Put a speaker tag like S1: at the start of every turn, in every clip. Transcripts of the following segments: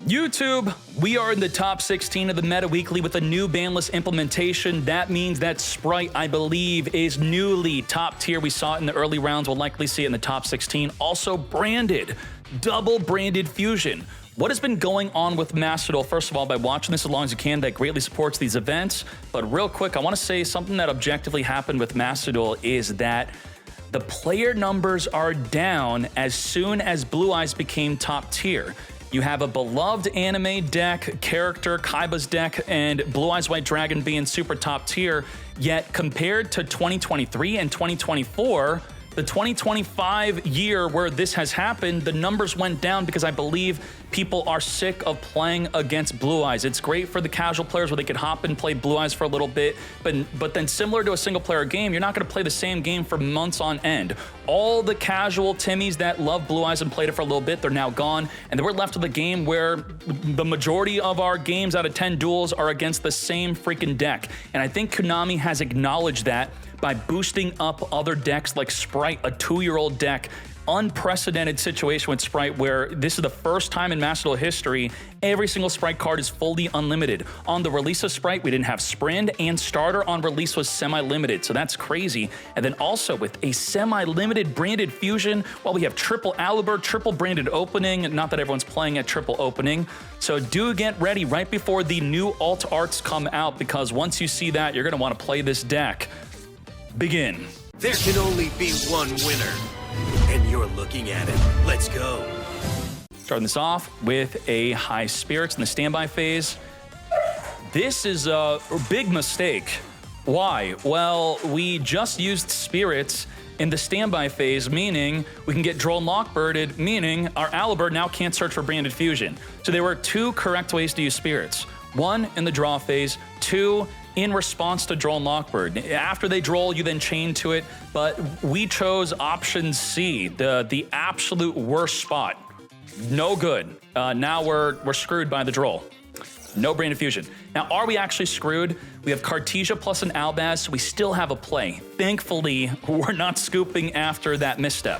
S1: YouTube, we are in the top 16 of the Meta Weekly with a new Banlist implementation. That means that Spright, I believe, is newly top tier. We saw it in the early rounds. We'll likely see it in the top 16. Also branded, double branded fusion. What has been going on with Duel? First of all, by watching this as long as you can, that greatly supports these events. But real quick, I want to say something that objectively happened with Duel is that the player numbers are down as soon as Blue Eyes became top tier. You have a beloved anime deck, character, Kaiba's deck, and Blue Eyes White Dragon being super top tier, yet compared to 2023 and 2024, the 2025 year where this has happened, the numbers went down because I believe people are sick of playing against Blue Eyes. It's great for the casual players where they could hop and play Blue Eyes for a little bit, but then similar to a single player game, you're not gonna play the same game for months on end. All the casual Timmies that love Blue Eyes and played it for a little bit, they're now gone, and then we're left with a game where the majority of our games out of 10 duels are against the same freaking deck. And I think Konami has acknowledged that by boosting up other decks like Spright, a 2-year-old deck. Unprecedented situation with Spright where this is the first time in Duel history every single Spright card is fully unlimited. On the release of Spright, we didn't have Sprint, and Starter on release was semi-limited, so that's crazy. And then also with a semi-limited branded fusion, while we have triple Aliber, triple branded opening, not that everyone's playing at triple opening, so do get ready right before the new alt arts come out, because once you see that, you're gonna wanna play this deck. Begin.
S2: There can only be one winner, and you're looking at it. Let's go.
S1: Starting this off with a high spirits in the standby phase. This is a big mistake. Why? Well, we just used spirits in the standby phase, meaning we can get Duel and Lockbirded, meaning our Aliber now can't search for branded fusion. So there were two correct ways to use spirits. One, in the draw phase. Two, in response to Duel and Lockbird. After they droll, you then chain to it, but we chose option C, the absolute worst spot. No good. Now we're screwed by the droll. No branded fusion. Now, are we actually screwed? We have Cartesia plus an Albaz, so we still have a play. Thankfully, we're not scooping after that misstep.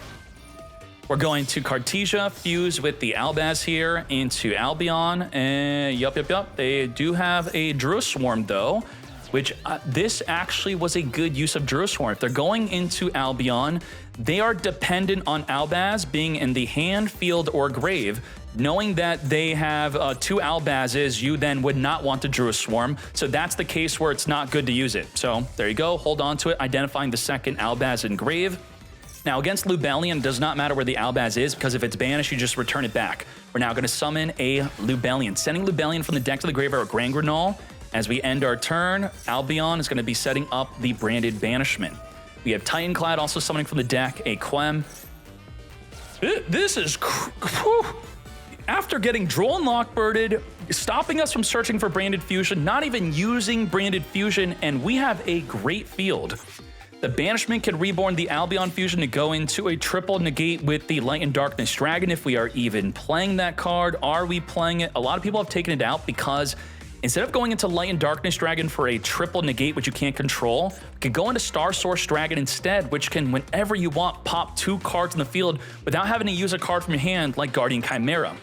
S1: We're going to Cartesia, fuse with the Albaz here into Albion, and yup. They do have a Druid Swarm though, which this actually was a good use of Druid Swarm. If they're going into Albion, they are dependent on Albaz being in the hand, field, or grave. Knowing that they have 2 Albazes, you then would not want to Druid Swarm. So that's the case where it's not good to use it. So there you go, hold on to it, identifying the second Albaz in grave. Now against Lubellion, it does not matter where the Albaz is, because if it's banished, you just return it back. We're now gonna summon a Lubellion. Sending Lubellion from the deck to the graveyard or Grand Granol. As we end our turn, Albion is going to be setting up the branded banishment. We have Titanclad also summoning from the deck a Quem. This is... After getting Duel and Lockbirded, stopping us from searching for branded fusion, not even using branded fusion, and we have a great field. The banishment can reborn the Albion fusion to go into a triple negate with the Light and Darkness Dragon if we are even playing that card. Are we playing it? A lot of people have taken it out because instead of going into Light and Darkness Dragon for a triple negate, which you can't control, we could go into Star Source Dragon instead, which can, whenever you want, pop 2 cards in the field without having to use a card from your hand like Guardian Chimera.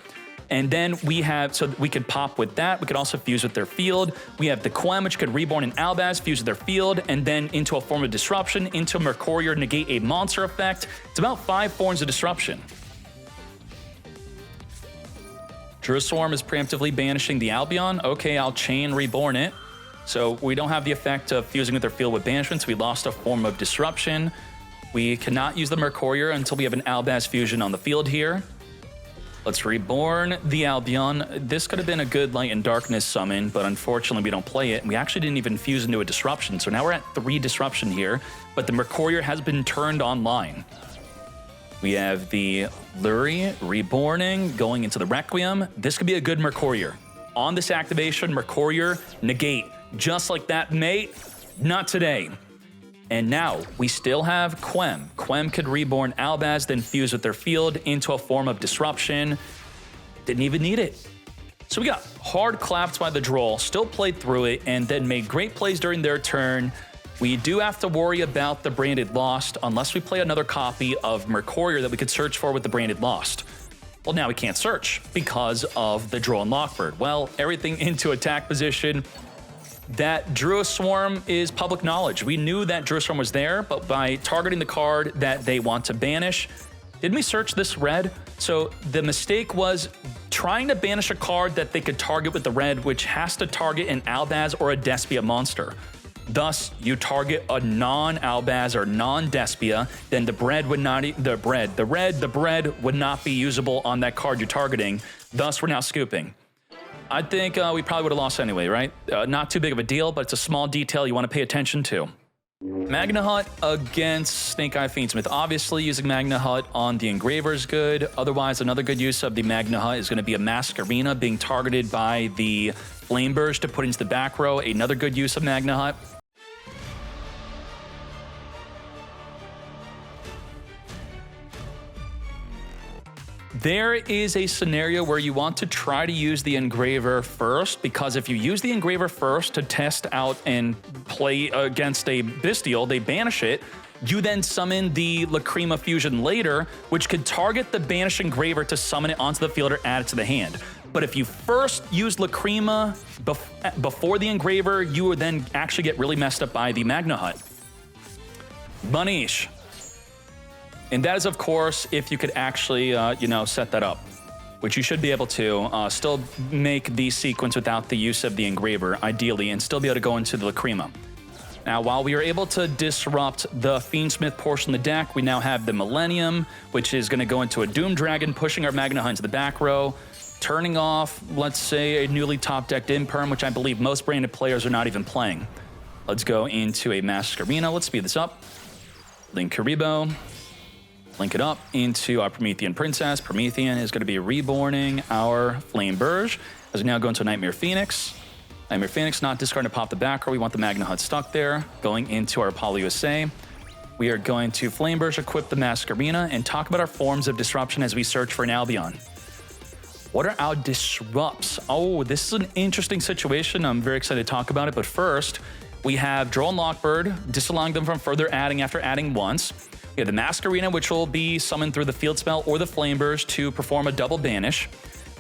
S1: And then we have, so we could pop with that. We could also fuse with their field. We have the Quem, which could reborn an Albaz, fuse with their field, and then into a form of disruption, into Mercurier, negate a monster effect. It's about 5 forms of disruption. Druid Swarm is preemptively banishing the Albion. Okay, I'll chain reborn it. So we don't have the effect of fusing with their field with banishments. We lost a form of disruption. We cannot use the Mercurier until we have an Albaz fusion on the field here. Let's reborn the Albion. This could have been a good Light and Darkness summon, but unfortunately we don't play it. We actually didn't even fuse into a disruption, so now we're at 3 disruption here, but the Mercurier has been turned online. We have the Lurie reborning, going into the Requiem. This could be a good Mercurier. On this activation, Mercurier, negate. Just like that, mate. Not today. And now, we still have Quem. Quem could reborn Albaz, then fuse with their field into a form of disruption. Didn't even need it. So we got hard clapped by the Droll, still played through it, and then made great plays during their turn. We do have to worry about the Branded Lost, unless we play another copy of Mercurier that we could search for with the Branded Lost. Well, now we can't search because of the Duel and Lockbird. Well, everything into attack position. That Druid Swarm is public knowledge. We knew that Druid Swarm was there, but by targeting the card that they want to banish, didn't we search this red? So the mistake was trying to banish a card that they could target with the red, which has to target an Albaz or a Despia monster. Thus, you target a non-Albaz or non-Despia, then the bread would not, the bread would not be usable on that card you're targeting. Thus, we're now scooping. I think we probably would have lost anyway, right? Not too big of a deal, but it's a small detail you want to pay attention to. Magna Hut against Snake Eye Fiendsmith. Obviously, using Magna Hut on the Engraver is good. Otherwise, another good use of the Magna Hut is going to be a Masquerena being targeted by the Flameburst to put into the back row. Another good use of Magna Hut. There is a scenario where you want to try to use the Engraver first, because if you use the Engraver first to test out and play against a Bestial, they banish it, you then summon the Lacrima Fusion later, which could target the banished Engraver to summon it onto the field or add it to the hand. But if you first use Lacrima before the Engraver, you would then actually get really messed up by the Magna Hut. Manish. And that is, of course, if you could actually, set that up, which you should be able to still make the sequence without the use of the Engraver, ideally, and still be able to go into the Lacrima. Now, while we are able to disrupt the Fiendsmith portion of the deck, we now have the Millennium, which is going to go into a Doom Dragon, pushing our Magna Hut into the back row, turning off, let's say, a newly top-decked Imperm, which I believe most branded players are not even playing. Let's go into a Masquerena. Let's speed this up. Link Karibo. Link it up into our Promethean Princess. Promethean is going to be reborning our Flameburge as we now go into Nightmare Phoenix. Nightmare Phoenix not discarding to pop the back row. We want the Magna Hut stuck there. Going into our Apollo USA. We are going to Flameburge, equip the Masquerena, and talk about our forms of disruption as we search for an Albion. What are our disrupts? Oh, this is an interesting situation. I'm very excited to talk about it. But first, we have Duel and Lockbird, disallowing them from further adding after adding once. We have the Masquerena, which will be summoned through the field spell or the Flameburst to perform a double banish.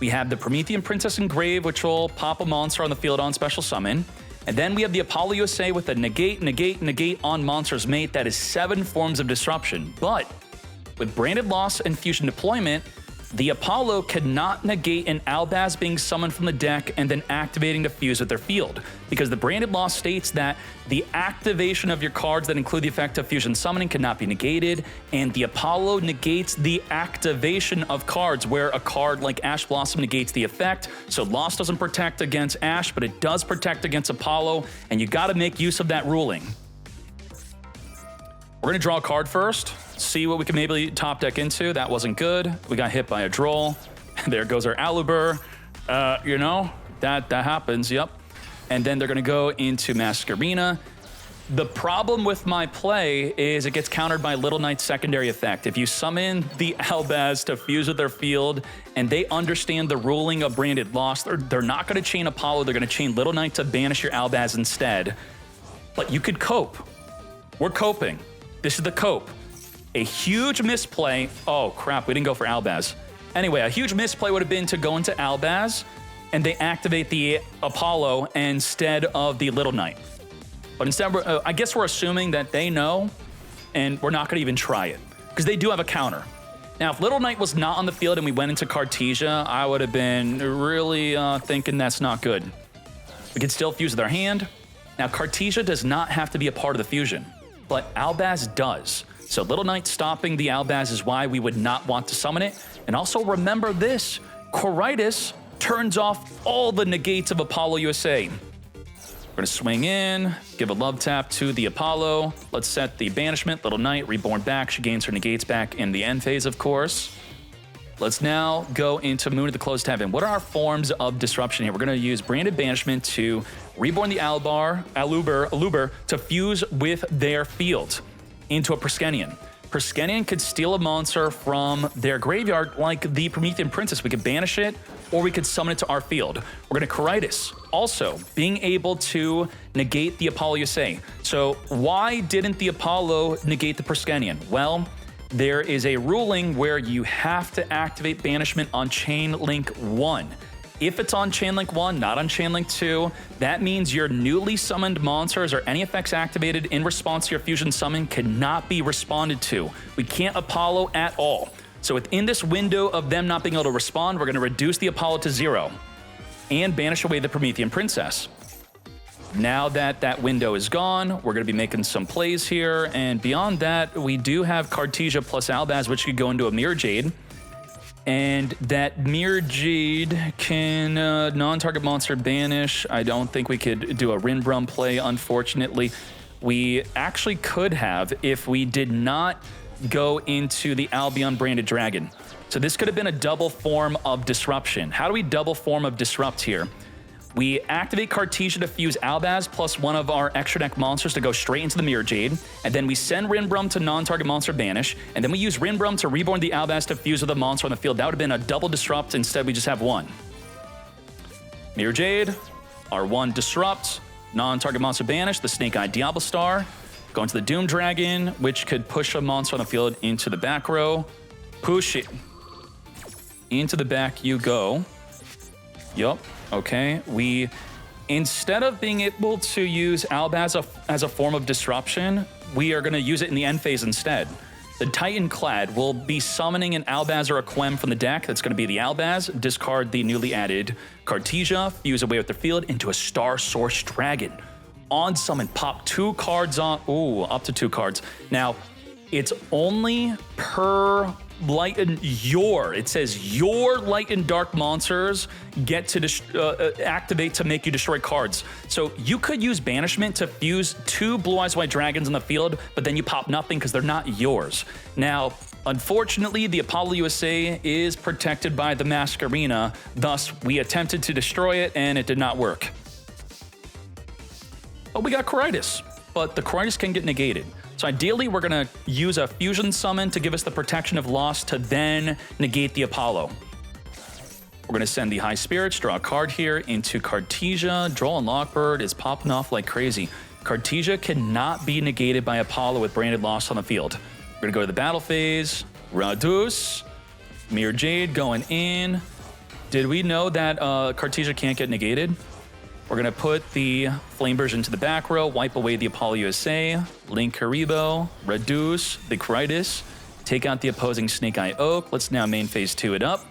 S1: We have the Promethean Princess Engrave, which will pop a monster on the field on special summon. And then we have the Apollo USA with a negate, negate, negate on monster's mate. That is 7 forms of disruption. But with Branded Loss and Fusion Deployment, the Apollo cannot negate an Albaz being summoned from the deck and then activating to fuse with their field, because the Branded Law states that the activation of your cards that include the effect of fusion summoning cannot be negated, and the Apollo negates the activation of cards, where a card like Ash Blossom negates the effect. So Loss doesn't protect against Ash, but it does protect against Apollo, and you got to make use of that ruling. We're going to draw a card first, see what we can maybe top deck into. That wasn't good. We got hit by a Droll. There goes our Aluber. That happens, yep. And then they're going to go into Masquerena. The problem with my play is it gets countered by Little Knight's secondary effect. If you summon the Albaz to fuse with their field and they understand the ruling of Branded Loss, they're not going to chain Apollo. They're going to chain Little Knight to banish your Albaz instead. But you could cope. We're coping. This is the cope. A huge misplay. Oh, crap. We didn't go for Albaz. Anyway, a huge misplay would have been to go into Albaz and they activate the Apollo instead of the Little Knight. But instead, I guess we're assuming that they know, and we're not going to even try it, because they do have a counter. Now, if Little Knight was not on the field and we went into Cartesia, I would have been really thinking that's not good. We could still fuse with our hand. Now, Cartesia does not have to be a part of the fusion, but Albaz does. So Little Knight stopping the Albaz is why we would not want to summon it. And also remember this, Quiritis turns off all the negates of Apollo USA. We're going to swing in, give a love tap to the Apollo. Let's set the banishment. Little Knight, reborn back. She gains her negates back in the end phase, of course. Let's now go into Moon of the Closed Heaven. What are our forms of disruption here? We're going to use Branded Banishment to reborn the Aluber to fuse with their field into a Perskenian. Perskenian could steal a monster from their graveyard like the Promethean Princess. We could banish it, or we could summon it to our field. We're going to Quiritis. Also, being able to negate the Apollo USA. So why didn't the Apollo negate the Perskenian? Well, there is a ruling where you have to activate Banishment on Chain Link 1. If it's on Chain Link 1, not on Chain Link 2, that means your newly summoned monsters or any effects activated in response to your fusion summon cannot be responded to. We can't Apollo at all. So within this window of them not being able to respond, we're going to reduce the Apollo to 0 and banish away the Promethean Princess. Now that that window is gone, we're going to be making some plays here. And beyond that, we do have Cartesia plus Albaz, which could go into a Mirror Jade. And that Mirror Jade can non-target monster banish. I don't think we could do a Rinbrum play, unfortunately. We actually could have if we did not go into the Albion branded dragon. So this could have been a double form of disruption. How do we double form of disrupt here? We activate Cartesia to fuse Albaz plus one of our extra deck monsters to go straight into the Mirror Jade, and then we send Rinbrum to non-target monster banish, and then we use Rinbrum to reborn the Albaz to fuse with a monster on the field. That would have been a double disrupt. Instead, we just have one. Mirror Jade, our one disrupt, non-target monster banish, the Snake Eye Diablo Star, go into the Doom Dragon, which could push a monster on the field into the back row. Push it. Into the back you go. Yup. Okay, we, instead of being able to use Albaz as a form of disruption, we are going to use it in the end phase instead. The Titan Clad will be summoning an Albaz or a Quem from the deck. That's going to be the Albaz, discard the newly added Cartesia, fuse away with the field into a Star Source Dragon. On summon, pop 2 cards on, up to 2 cards. Now, it's only per light and it says your light and dark monsters get to activate to make you destroy cards. So you could use banishment to fuse 2 Blue Eyes White Dragons in the field, but then you pop nothing because they're not yours. Now, unfortunately, the Apollo USA is protected by the Masquerena, thus we attempted to destroy it and it did not work. But we got Coritis, but the Coritis can get negated. So ideally, we're going to use a fusion summon to give us the protection of loss to then negate the Apollo. We're going to send the High Spirits, draw a card here into Cartesia. Droll and Lockbird is popping off like crazy. Cartesia cannot be negated by Apollo with branded loss on the field. We're going to go to the battle phase. Radus, Mirror Jade going in. Did we know that Cartesia can't get negated? We're going to put the Flamebirds into the back row, wipe away the Apollo USA, Link Haribo, reduce the Coritis, take out the opposing Snake Eye Oak. Let's now main phase 2 it up.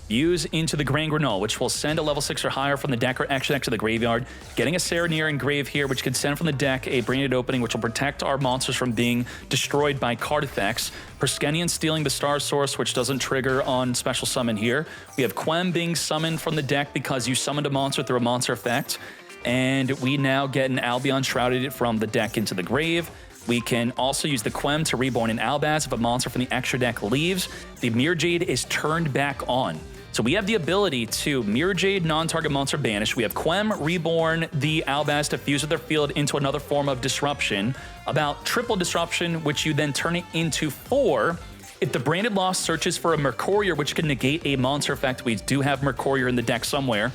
S1: Use into the Grand Grenoble, which will send a level 6 or higher from the deck or extra deck to the graveyard. Getting a Serenir in grave here, which could send from the deck a branded opening, which will protect our monsters from being destroyed by card effects. Perskenian stealing the Star Source, which doesn't trigger on special summon here. We have Quem being summoned from the deck because you summoned a monster through a monster effect. And we now get an Albion Shrouded from the deck into the grave. We can also use the Quem to reborn an Albaz if a monster from the extra deck leaves. The Mirror Jade is turned back on. So we have the ability to Mirror Jade, non-target monster banish. We have Quem reborn the Albaz to fuse with their field into another form of disruption. About triple disruption, which you then turn it into 4. If the branded loss searches for a Mercurier, which can negate a monster effect, we do have Mercurier in the deck somewhere.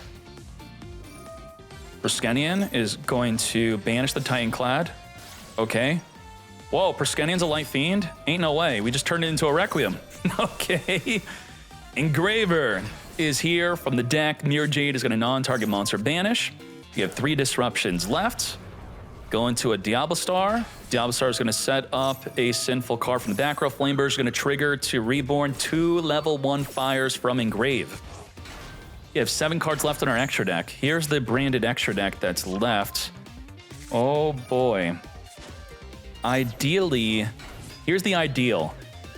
S1: Perskenian is going to banish the Titan Clad. Okay. Whoa, Perskenian's a Light Fiend? Ain't no way. We just turned it into a Requiem. Okay. Engraver is here from the deck. Mirror Jade is going to non-target monster banish. You have 3 disruptions left. Go into a Diablo Star. Diablo Star is going to set up a Sinful card from the back row. Flamebird is going to trigger to reborn 2 level 1 fires from Engrave. You have 7 cards left in our extra deck. Here's the branded extra deck that's left. Oh boy. Ideally, here's the ideal.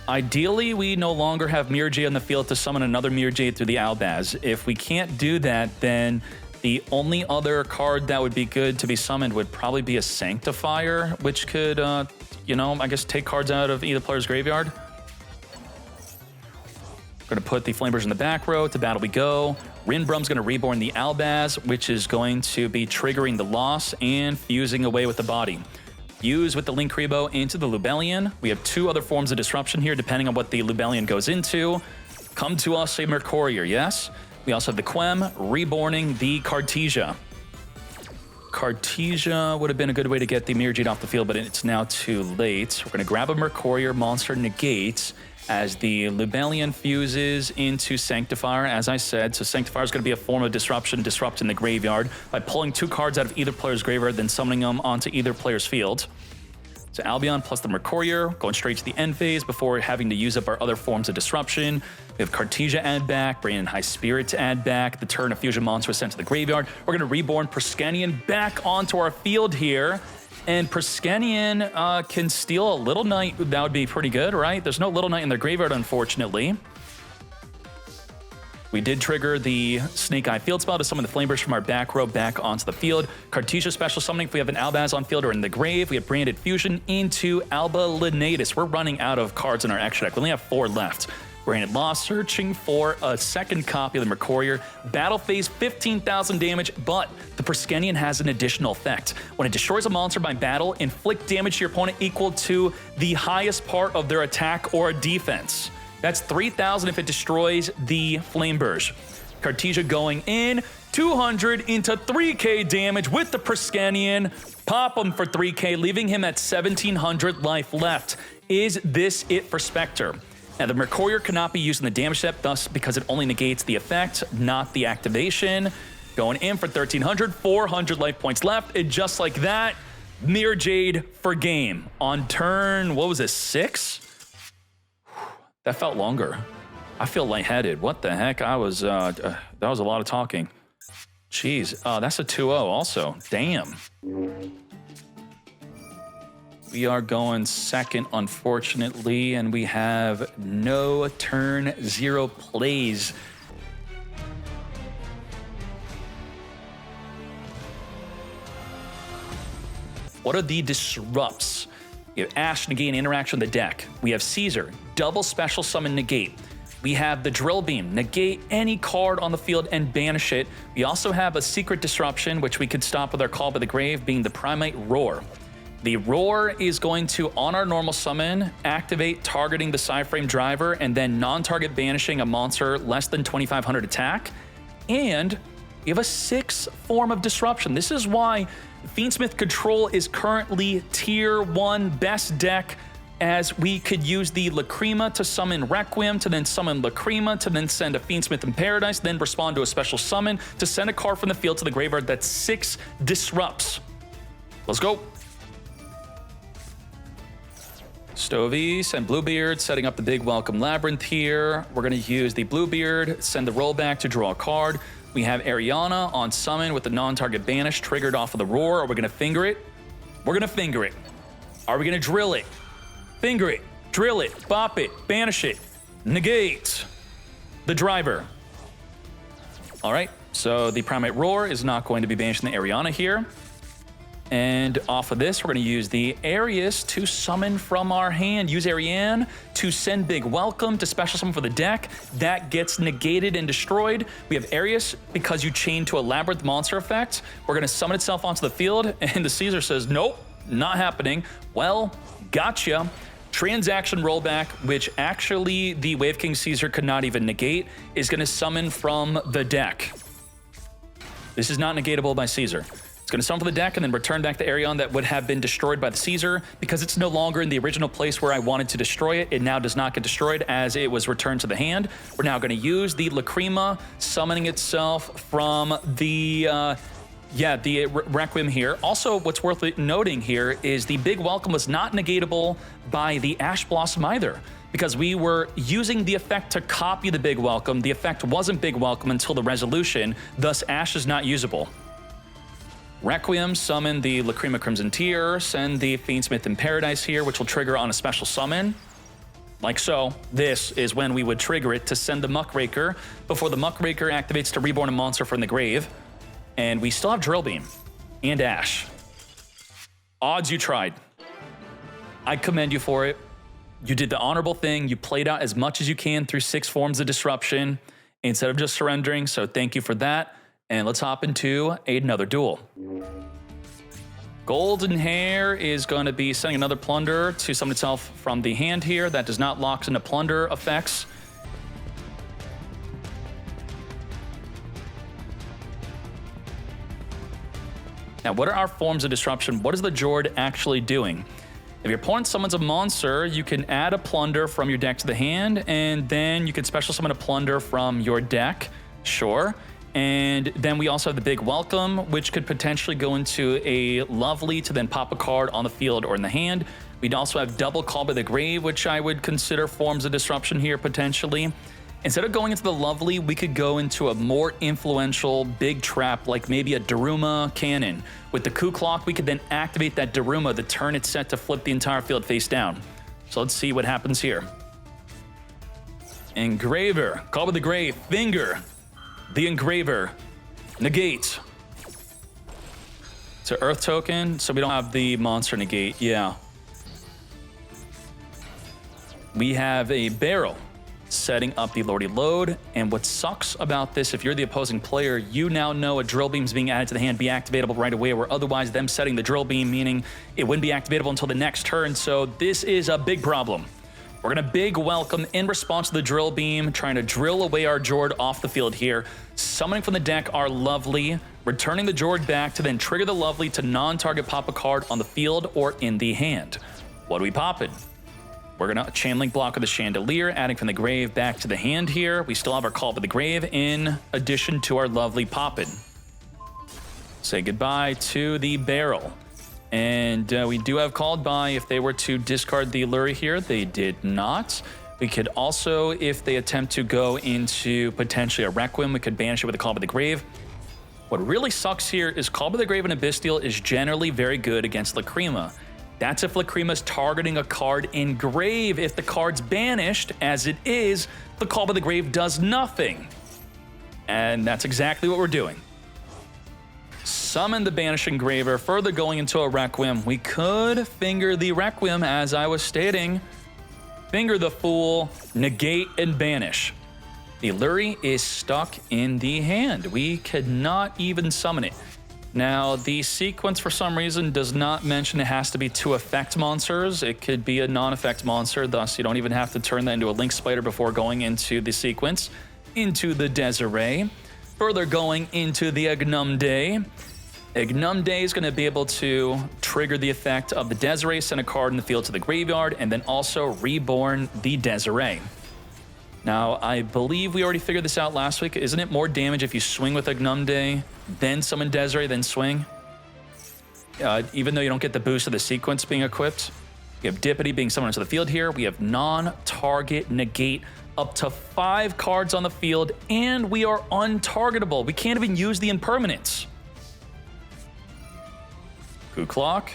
S1: Ideally, we no longer have Mirror Jade on the field to summon another Mirror Jade through the Albaz. If we can't do that, then the only other card that would be good to be summoned would probably be a Sanctifier, which could, I guess take cards out of either player's graveyard. We're going to put the Flamebirds in the back row. To battle we go. Rinbrum's going to reborn the Albaz, which is going to be triggering the loss and fusing away with the body. Fuse with the Link Rebo into the Lubellion. We have 2 other forms of disruption here, depending on what the Lubellion goes into. Come to us, a Mercurier, yes? We also have the Quem reborning the Cartesia. Cartesia would have been a good way to get the Mirror Jade off the field, but it's now too late. We're going to grab a Mercurier, monster negates, as the Lubellion fuses into Sanctifier, as I said. So Sanctifier is going to be a form of disruption, disrupting the graveyard by pulling 2 cards out of either player's graveyard, then summoning them onto either player's field. So Albion plus the Mercurier, going straight to the end phase before having to use up our other forms of disruption. We have Cartesia add back, bringing in High Spirit to add back. The turn a fusion monster was sent to the graveyard. We're going to reborn Priscanian back onto our field here. And Priscanian can steal a Little Knight. That would be pretty good, right? There's no Little Knight in their graveyard, unfortunately. We did trigger the Snake Eye field spell to summon the Flameburst from our back row back onto the field. Cartesia special summoning if we have an Albaz on field or in the grave. We have Branded Fusion into Alba Lenatus. We're running out of cards in our extra deck. We only have 4 left. Branded Lost, searching for a second copy of the Mercurier. Battle phase, 15,000 damage, but the Priscanian has an additional effect. When it destroys a monster by battle, inflict damage to your opponent equal to the highest part of their attack or defense. That's 3,000 if it destroys the Flameburst. Cartesia going in, 200 into 3k damage with the Priscanian. Pop him for 3k, leaving him at 1,700 life left. Is this it for Spectre? Now, the Mercurier cannot be used in the damage step, thus because it only negates the effect, not the activation. Going in for 1,300, 400 life points left, and just like that, Mirror Jade for game. On turn, what was it, 6? That felt longer. I feel lightheaded. What the heck? That was a lot of talking. Jeez. That's a 2-0 also. Damn. We are going second, unfortunately, and we have no turn 0 plays. What are the disrupts? We have Ash negate interaction with the deck. We have Caesar, double special summon negate. We have the Drill Beam, negate any card on the field and banish it. We also have a secret disruption, which we could stop with our Call by the Grave, being the Primate Roar. The Roar is going to, on our normal summon, activate targeting the Psyframe driver and then non-target banishing a monster less than 2,500 attack. And we have a 6th form of disruption. This is why Fiendsmith Control is currently tier 1 best deck, as we could use the Lacrima to summon Requiem, to then summon Lacrima, to then send a Fiendsmith in Paradise, then respond to a special summon, to send a card from the field to the graveyard. That's 6 disrupts. Let's go. Stovey, send Bluebeard, setting up the big welcome labyrinth here. We're going to use the Bluebeard, send the rollback to draw a card. We have Ariana on summon with the non-target banish triggered off of the Roar. Are we going to finger it? We're going to finger it. Are we going to drill it? Finger it, drill it, bop it, banish it, negate the driver. All right, so the Primate Roar is not going to be banishing the Ariana here. And off of this, we're going to use the Arius to summon from our hand. Use Ariane to send Big Welcome to special summon for the deck. That gets negated and destroyed. We have Arius because you chain to a Labyrinth monster effect. We're going to summon itself onto the field, and the Caesar says, nope, not happening. Well, gotcha. Transaction rollback, which actually the Wave King Caesar could not even negate, is going to summon from the deck. This is not negatable by Caesar. It's going to summon from the deck and then return back the Arion that would have been destroyed by the Caesar. Because it's no longer in the original place where I wanted to destroy it, it now does not get destroyed as it was returned to the hand. We're now going to use the Lacrima, summoning itself from the Requiem here. Also, what's worth noting here is the Big Welcome was not negatable by the Ash Blossom either, because we were using the effect to copy the Big Welcome. The effect wasn't Big Welcome until the resolution, thus Ash is not usable. Requiem, summon the Lacrima Crimson Tear, send the Fiendsmith in Paradise here, which will trigger on a special summon. Like so. This is when we would trigger it to send the Muckraker before the Muckraker activates to reborn a monster from the grave. And we still have Drill Beam and Ash. Odds you tried. I commend you for it. You did the honorable thing. You played out as much as you can through 6 forms of disruption instead of just surrendering. So thank you for that. And let's hop into another duel. Golden Hair is going to be sending another Plunder to summon itself from the hand here. That does not lock into Plunder effects. Now, what are our forms of disruption? What is the Jord actually doing? If your opponent summons a monster, you can add a Plunder from your deck to the hand, and then you can special summon a Plunder from your deck, sure. And then we also have the Big Welcome, which could potentially go into a Lovely to then pop a card on the field or in the hand. We'd also have Double Call by the Grave, which I would consider forms of disruption here potentially. Instead of going into the Lovely, we could go into a more influential big trap, like maybe a Daruma Cannon. With the Coup Clock, we could then activate that Daruma the turn it's set to flip the entire field face down. So let's see what happens here. Engraver, Call by the Grave, Finger. The Engraver, negate. It's an Earth token, so we don't have the monster negate, yeah. We have a Barrel, setting up the Lordy Load, and what sucks about this, if you're the opposing player, you now know a Drill Beam's being added to the hand, be activatable right away, where otherwise them setting the Drill Beam, meaning it wouldn't be activatable until the next turn, so this is a big problem. We're gonna Big Welcome in response to the Drill Beam, trying to drill away our Jord off the field here, summoning from the deck our Lovely, returning the Jord back to then trigger the Lovely to non-target pop a card on the field or in the hand. What do we pop it? We're gonna Chain Link block with the Chandelier, adding from the grave back to the hand here. We still have our Call by the Grave in addition to our Lovely Poppin'. Say goodbye to the Barrel. And we do have Called By if they were to discard the Allure here. They did not. We could also, if they attempt to go into potentially a Requiem, we could banish it with a Call by the Grave. What really sucks here is Call by the Grave and Abystial is generally very good against Lacrima. That's if Lacrima's targeting a card in Grave. If the card's banished, as it is, the Call by the Grave does nothing. And that's exactly what we're doing. Summon the Banishing Graver, further going into a Requiem. We could finger the Requiem, as I was stating. Finger the Fool, negate and banish. The Allure is stuck in the hand. We could not even summon it. Now, the sequence for some reason does not mention it has to be 2 effect monsters. It could be a non-effect monster, thus you don't even have to turn that into a Link Spider before going into the sequence. Into the Desiree. Further going into the Ignumde. Ignumde is going to be able to trigger the effect of the Desiree, send a card in the field to the graveyard, and then also reborn the Desiree. Now, I believe we already figured this out last week. Isn't it more damage if you swing with Ignumde, then summon Desiree, then swing? Even though you don't get the boost of the sequence being equipped. We have Dippity being summoned to the field here. We have non-target negate up to 5 cards on the field, and we are untargetable. We can't even use the impermanence. Coup Clock.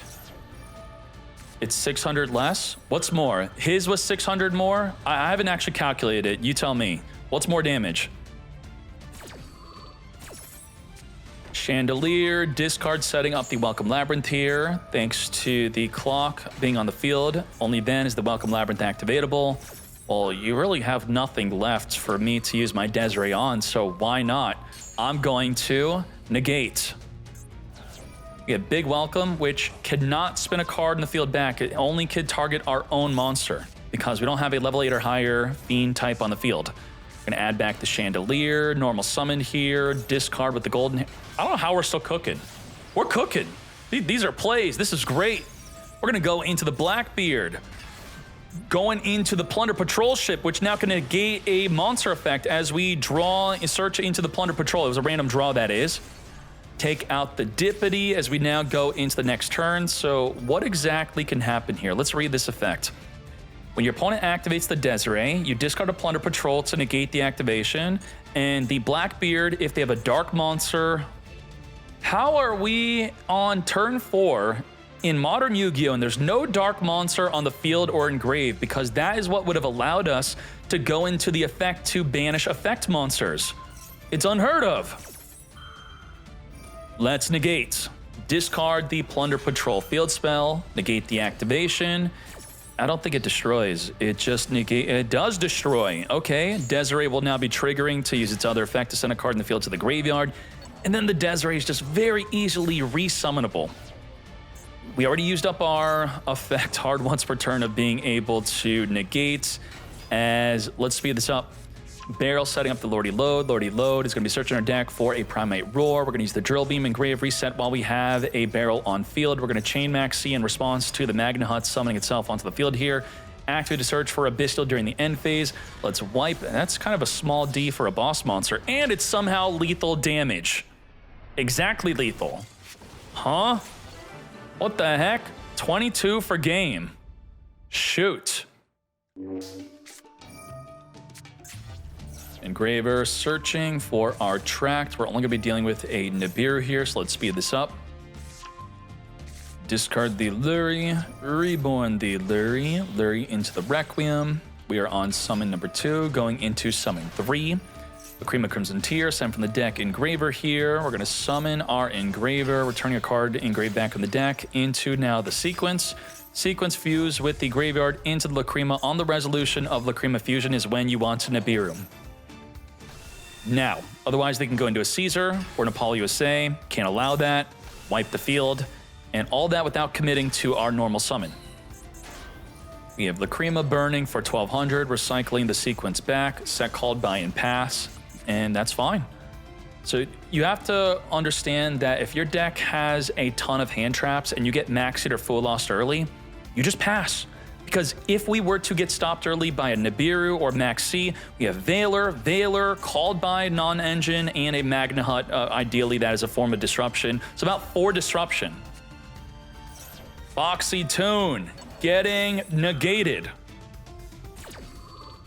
S1: It's 600 less. What's more? His was 600 more? I haven't actually calculated it. You tell me. What's more damage? Chandelier, discard setting up the Welcome Labyrinth here. Thanks to the clock being on the field. Only then is the Welcome Labyrinth activatable. Well, you really have nothing left for me to use my Desiree on, so why not? I'm going to negate. We have Big Welcome, which cannot spin a card in the field back. It only could target our own monster because we don't have a level 8 or higher Fiend type on the field. We're gonna add back the Chandelier, normal summon here, discard with the golden. I don't know how we're still cooking. We're cooking. These are plays. This is great. We're gonna go into the Blackbeard. Going into the Plunder Patrol ship, which now can negate a monster effect as we draw and search into the Plunder Patrol. It was a random draw, that is. Take out the Dippity as we now go into the next turn. So what exactly can happen here? Let's read this effect. When your opponent activates the Desiree, you discard a Plunder Patrol to negate the activation. And the Blackbeard, if they have a dark monster. How are we on turn 4 in Modern Yu-Gi-Oh! And there's no dark monster on the field or in grave, because that is what would have allowed us to go into the effect to banish effect monsters. It's unheard of. Let's negate. Discard the Plunder Patrol field spell, negate the activation. I don't think it destroys. It just it does destroy. Okay, Desiree will now be triggering to use its other effect to send a card in the field to the graveyard. And then the Desiree is just very easily resummonable. We already used up our effect hard once per turn of being able to negate. As let's speed this up. Barrel setting up the Lordy Load. Lordy Load is going to be searching our deck for a Primate Roar. We're going to use the Drill Beam and Grave Reset while we have a Barrel on field. We're going to Chain Maxi in response to the Magna Hut summoning itself onto the field here. Activate to search for a Bestial during the end phase. Let's wipe. That's kind of a small D for a boss monster. And it's somehow lethal damage. Exactly lethal. Huh? What the heck? 22 for game. Shoot. Engraver searching for our tract. We're only going to be dealing with a Nibiru here, so let's speed this up. Discard the Lurie, reborn the Lurie, Lurie into the Requiem. We are on summon number 2, going into summon 3. Lacrima Crimson Tear, send from the deck Engraver here. We're going to summon our Engraver, returning a card engraved back on the deck into now the Sequence. Sequence fuse with the graveyard into the Lacrima on the resolution of Lacrima Fusion is when you want to Nibiru. Now, otherwise they can go into a Caesar or Nepal USA, can't allow that, wipe the field, and all that without committing to our normal summon. We have Lacrima burning for 1200, recycling the Sequence back, set called by and pass, and that's fine. So you have to understand that if your deck has a ton of hand traps and you get maxed or full lost early, you just pass. Because if we were to get stopped early by a Nibiru or Maxi, we have Valor, called by non-engine, and a Magna Hut. Ideally, that is a form of disruption. So about 4 disruption. Foxy Tune getting negated.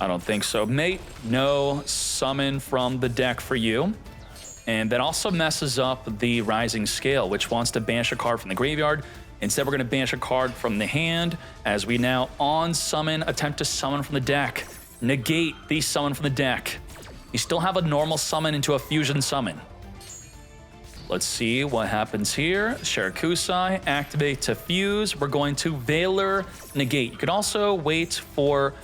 S1: I don't think so, mate. No summon from the deck for you. And that also messes up the Rising Scale, which wants to banish a card from the graveyard. Instead, we're going to banish a card from the hand as we now on summon, attempt to summon from the deck. Negate the summon from the deck. You still have a normal summon into a fusion summon. Let's see what happens here. Shirakusai, activate to fuse. We're going to Valor, negate. You could also wait for...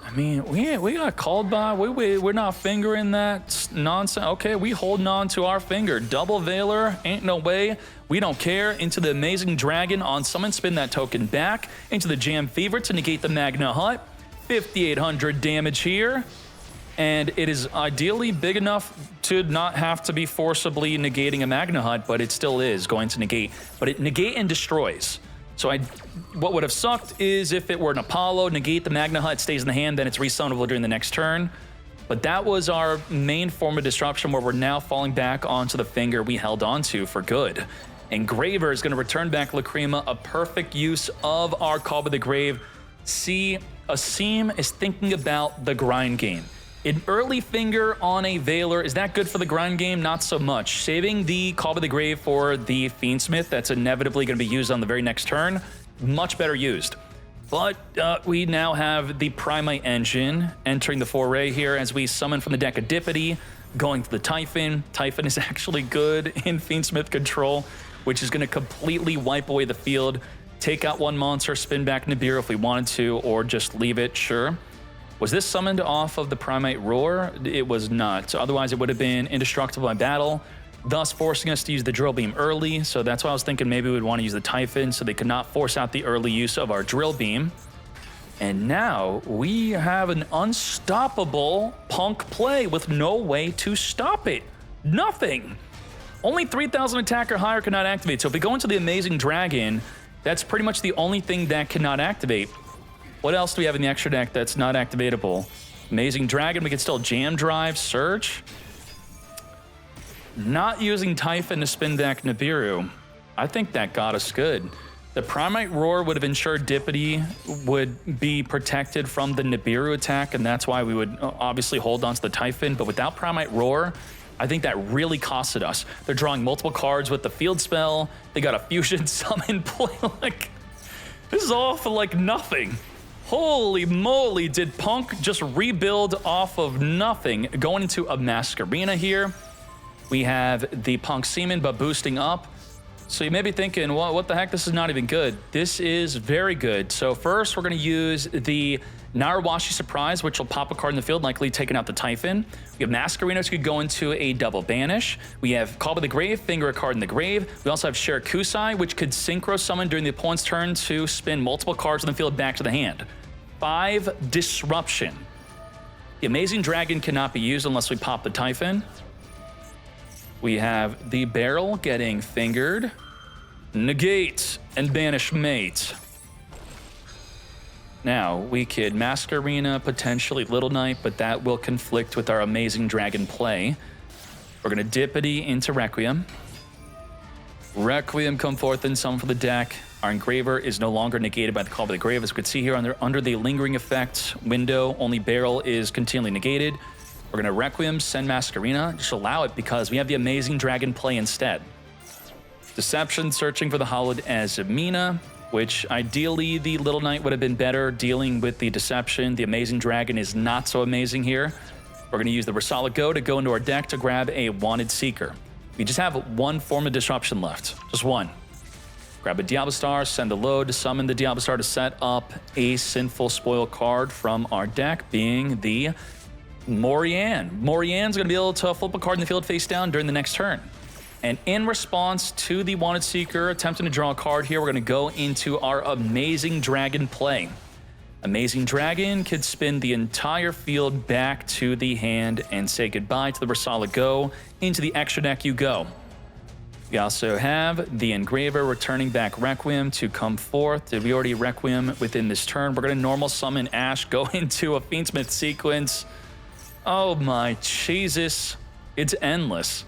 S1: I mean, we got called by. We're not fingering that nonsense. Okay, we holding on to our finger. Double Valor, ain't no way. We don't care. Into the Amazing Dragon on summon, spin that token back. Into the Jam Fever to negate the Magna Hut. 5,800 damage here. And it is ideally big enough to not have to be forcibly negating a Magna Hut, but it still is going to negate. But it negate and destroys. So what would have sucked is if it were an Apollo, negate the Magna Hut, stays in the hand, then it's resummonable during the next turn. But that was our main form of disruption where we're now falling back onto the finger we held onto for good. Engraver is going to return back Lacrima, a perfect use of our Call by the Grave. See, Asim is thinking about the grind game. An early finger on a Valor, is that good for the grind game? Not so much. Saving the Call by the Grave for the Fiendsmith, that's inevitably going to be used on the very next turn, much better used. But we now have the Primate Engine entering the foray here as we summon from the deck Adipity, going to the Typhon. Typhon is actually good in Fiendsmith control, which is going to completely wipe away the field, take out one monster, spin back Nibiru if we wanted to, or just leave it, sure. Was this summoned off of the Primate Roar? It was not. So otherwise, it would have been indestructible by battle, thus forcing us to use the Drill Beam early. So that's why I was thinking maybe we'd want to use the Typhon so they could not force out the early use of our Drill Beam. And now we have an unstoppable Punk play with no way to stop it. Nothing. Only 3,000 attack or higher cannot activate. So if we go into the Amazing Dragon, that's pretty much the only thing that cannot activate. What else do we have in the extra deck that's not activatable? Amazing Dragon, we can still Jam Drive, Search. Not using Typhon to spin back Nibiru. I think that got us good. The Primate Roar would have ensured Dipity would be protected from the Nibiru attack, and that's why we would obviously hold on to the Typhon. But without Primate Roar, I think that really costed us. They're drawing multiple cards with the field spell. They got a fusion summon play. Like, this is all for like nothing. Holy moly, did Punk just rebuild off of nothing? Going into a Masquerena here. We have the Punk Seaman, but boosting up. So you may be thinking, well, what the heck? This is not even good. This is very good. So first, we're going to use the Narawashi Surprise, which will pop a card in the field, likely taking out the Typhon. We have Masquerena, which could go into a double banish. We have Call by the Grave, finger a card in the grave. We also have Shirakusai, which could synchro summon during the opponent's turn to spin multiple cards in the field back to the hand. 5 disruption. The Amazing Dragon cannot be used unless we pop the Typhon. We have the Barrel getting fingered. Negate and banish mate. Now, we could Masquerena, potentially Little Knight, but that will conflict with our Amazing Dragon play. We're going to Dippity into Requiem. Requiem come forth and summon for the deck. Our Engraver is no longer negated by the Call of the Grave. As we can see here under the Lingering Effect window, only Barrel is continually negated. We're going to Requiem, send Masquerena, just allow it because we have the Amazing Dragon play instead. Deception, searching for the Hallowed Azamina, which ideally the Little Knight would have been better dealing with the Deception. The Amazing Dragon is not so amazing here. We're going to use the Rosala Go to go into our deck to grab a Wanted Seeker. We just have one form of disruption left, just one. Grab a Diablo Star, send a load to summon the Diablo Star to set up a Sinful Spoil card from our deck, being the Morianne. Morianne's going to be able to flip a card in the field face down during the next turn. And in response to the Wanted Seeker attempting to draw a card here, we're going to go into our Amazing Dragon play. Amazing Dragon could spin the entire field back to the hand and say goodbye to the Rosala Go. Into the extra deck you go. We also have the Engraver returning back Requiem to come forth. Did we already Requiem within this turn? We're going to normal summon Ash, go into a Fiendsmith sequence. Oh my Jesus. It's endless.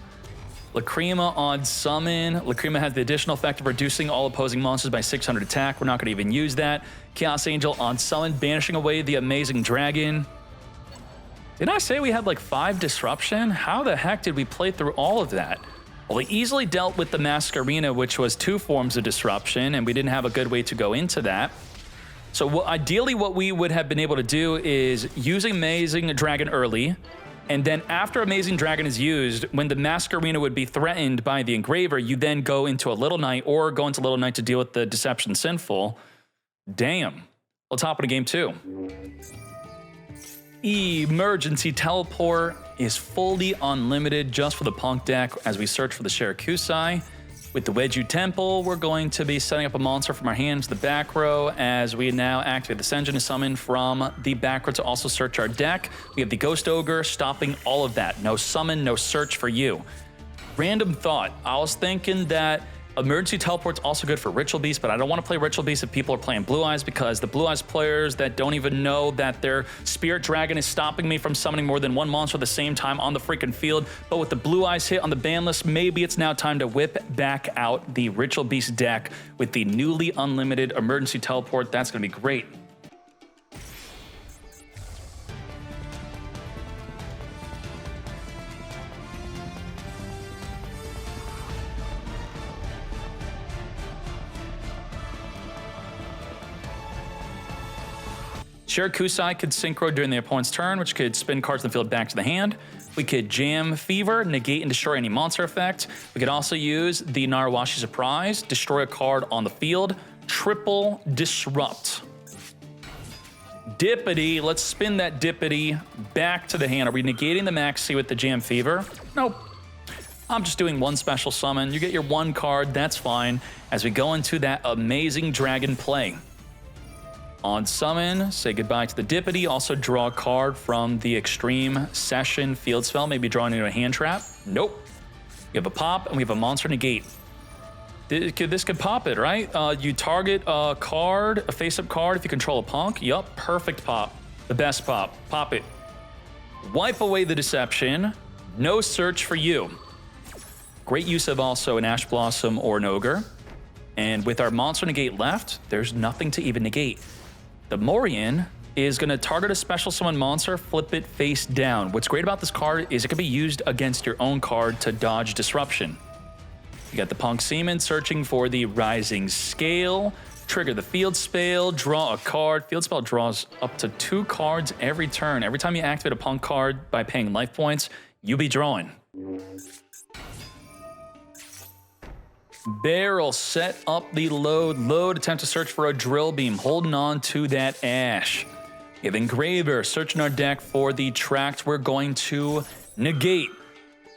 S1: Lacrima on summon. Lacrima has the additional effect of reducing all opposing monsters by 600 attack. We're not going to even use that. Chaos Angel on summon, banishing away the Amazing Dragon. Did I say we had like 5 disruption? How the heck did we play through all of that? Well, we easily dealt with the Masquerena, which was 2 forms of disruption, and we didn't have a good way to go into that. So ideally what we would have been able to do is use Amazing Dragon early, and then after Amazing Dragon is used, when the Masquerena would be threatened by the Engraver, you then go into a Little Knight or go into Little Knight to deal with the Deception Sinful. Damn. Let's hop into game 2. Emergency Teleport is fully unlimited just for the Punk deck as we search for the Shirakusai. With the Wedju Temple, we're going to be setting up a monster from our hand to the back row as we now activate the Senjin to summon from the back row to also search our deck. We have the Ghost Ogre stopping all of that. No summon, no search for you. Random thought. I was thinking that Emergency Teleport's also good for Ritual Beast, but I don't want to play Ritual Beast if people are playing Blue Eyes because the Blue Eyes players that don't even know that their Spirit Dragon is stopping me from summoning more than one monster at the same time on the freaking field. But with the Blue Eyes hit on the ban list, maybe it's now time to whip back out the Ritual Beast deck with the newly unlimited Emergency Teleport. That's going to be great. Shirakusai could Synchro during the opponent's turn, which could spin cards in the field back to the hand. We could Jam Fever, negate and destroy any monster effect. We could also use the Narawashi Surprise, destroy a card on the field, triple disrupt. Dippity, let's spin that Dippity back to the hand. Are we negating the Maxi with the Jam Fever? Nope. I'm just doing one special summon. You get your one card, that's fine, as we go into that Amazing Dragon play. On summon, say goodbye to the Dippity. Also draw a card from the Extreme Session field spell. Maybe drawing into a hand trap. Nope. We have a pop and we have a monster negate. This could pop it, right? You target a card, a face-up card if you control a punk. Yup, perfect pop. The best pop. Pop it. Wipe away the Deception. No search for you. Great use of also an Ash Blossom or an Ogre. And with our monster negate left, there's nothing to even negate. The Morianne is going to target a special summon monster, flip it face down. What's great about this card is it can be used against your own card to dodge disruption. You got the Punk Seaman searching for the Rising Scale, trigger the Field Spell, draw a card. Field Spell draws up to 2 cards every turn. Every time you activate a Punk card by paying life points, you'll be drawing. Barrel, set up the load, attempt to search for a Drill Beam, holding on to that Ash. We have Engraver, searching our deck for the Tract we're going to negate.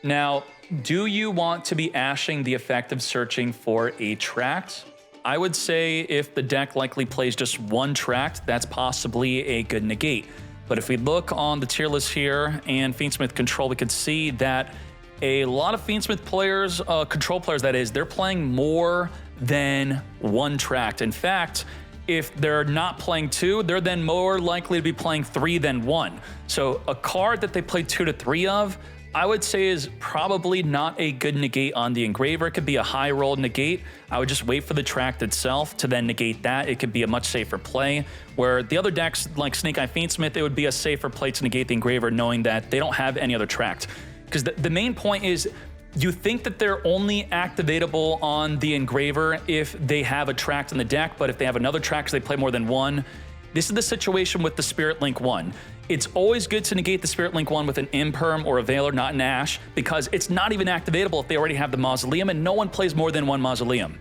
S1: Now, do you want to be ashing the effect of searching for a Tract? I would say if the deck likely plays just one Tract, that's possibly a good negate. But if we look on the tier list here and Fiendsmith Control, we could see that a lot of Fiendsmith players, control players that is, they're playing more than one tract. In fact, if they're not playing 2, they're then more likely to be playing 3 than 1. So a card that they play 2 to 3 of, I would say is probably not a good negate on the Engraver. It could be a high roll negate. I would just wait for the tract itself to then negate that. It could be a much safer play, where the other decks like Snake Eye Fiendsmith, it would be a safer play to negate the Engraver knowing that they don't have any other tract. Because the main point is, you think that they're only activatable on the Engraver if they have a tract in the deck, but if they have another tract, they play more than one. This is the situation with the Spirit Link 1. It's always good to negate the Spirit Link 1 with an Imperm or a Veiler, not an Ash, because it's not even activatable if they already have the Mausoleum, and no one plays more than one Mausoleum.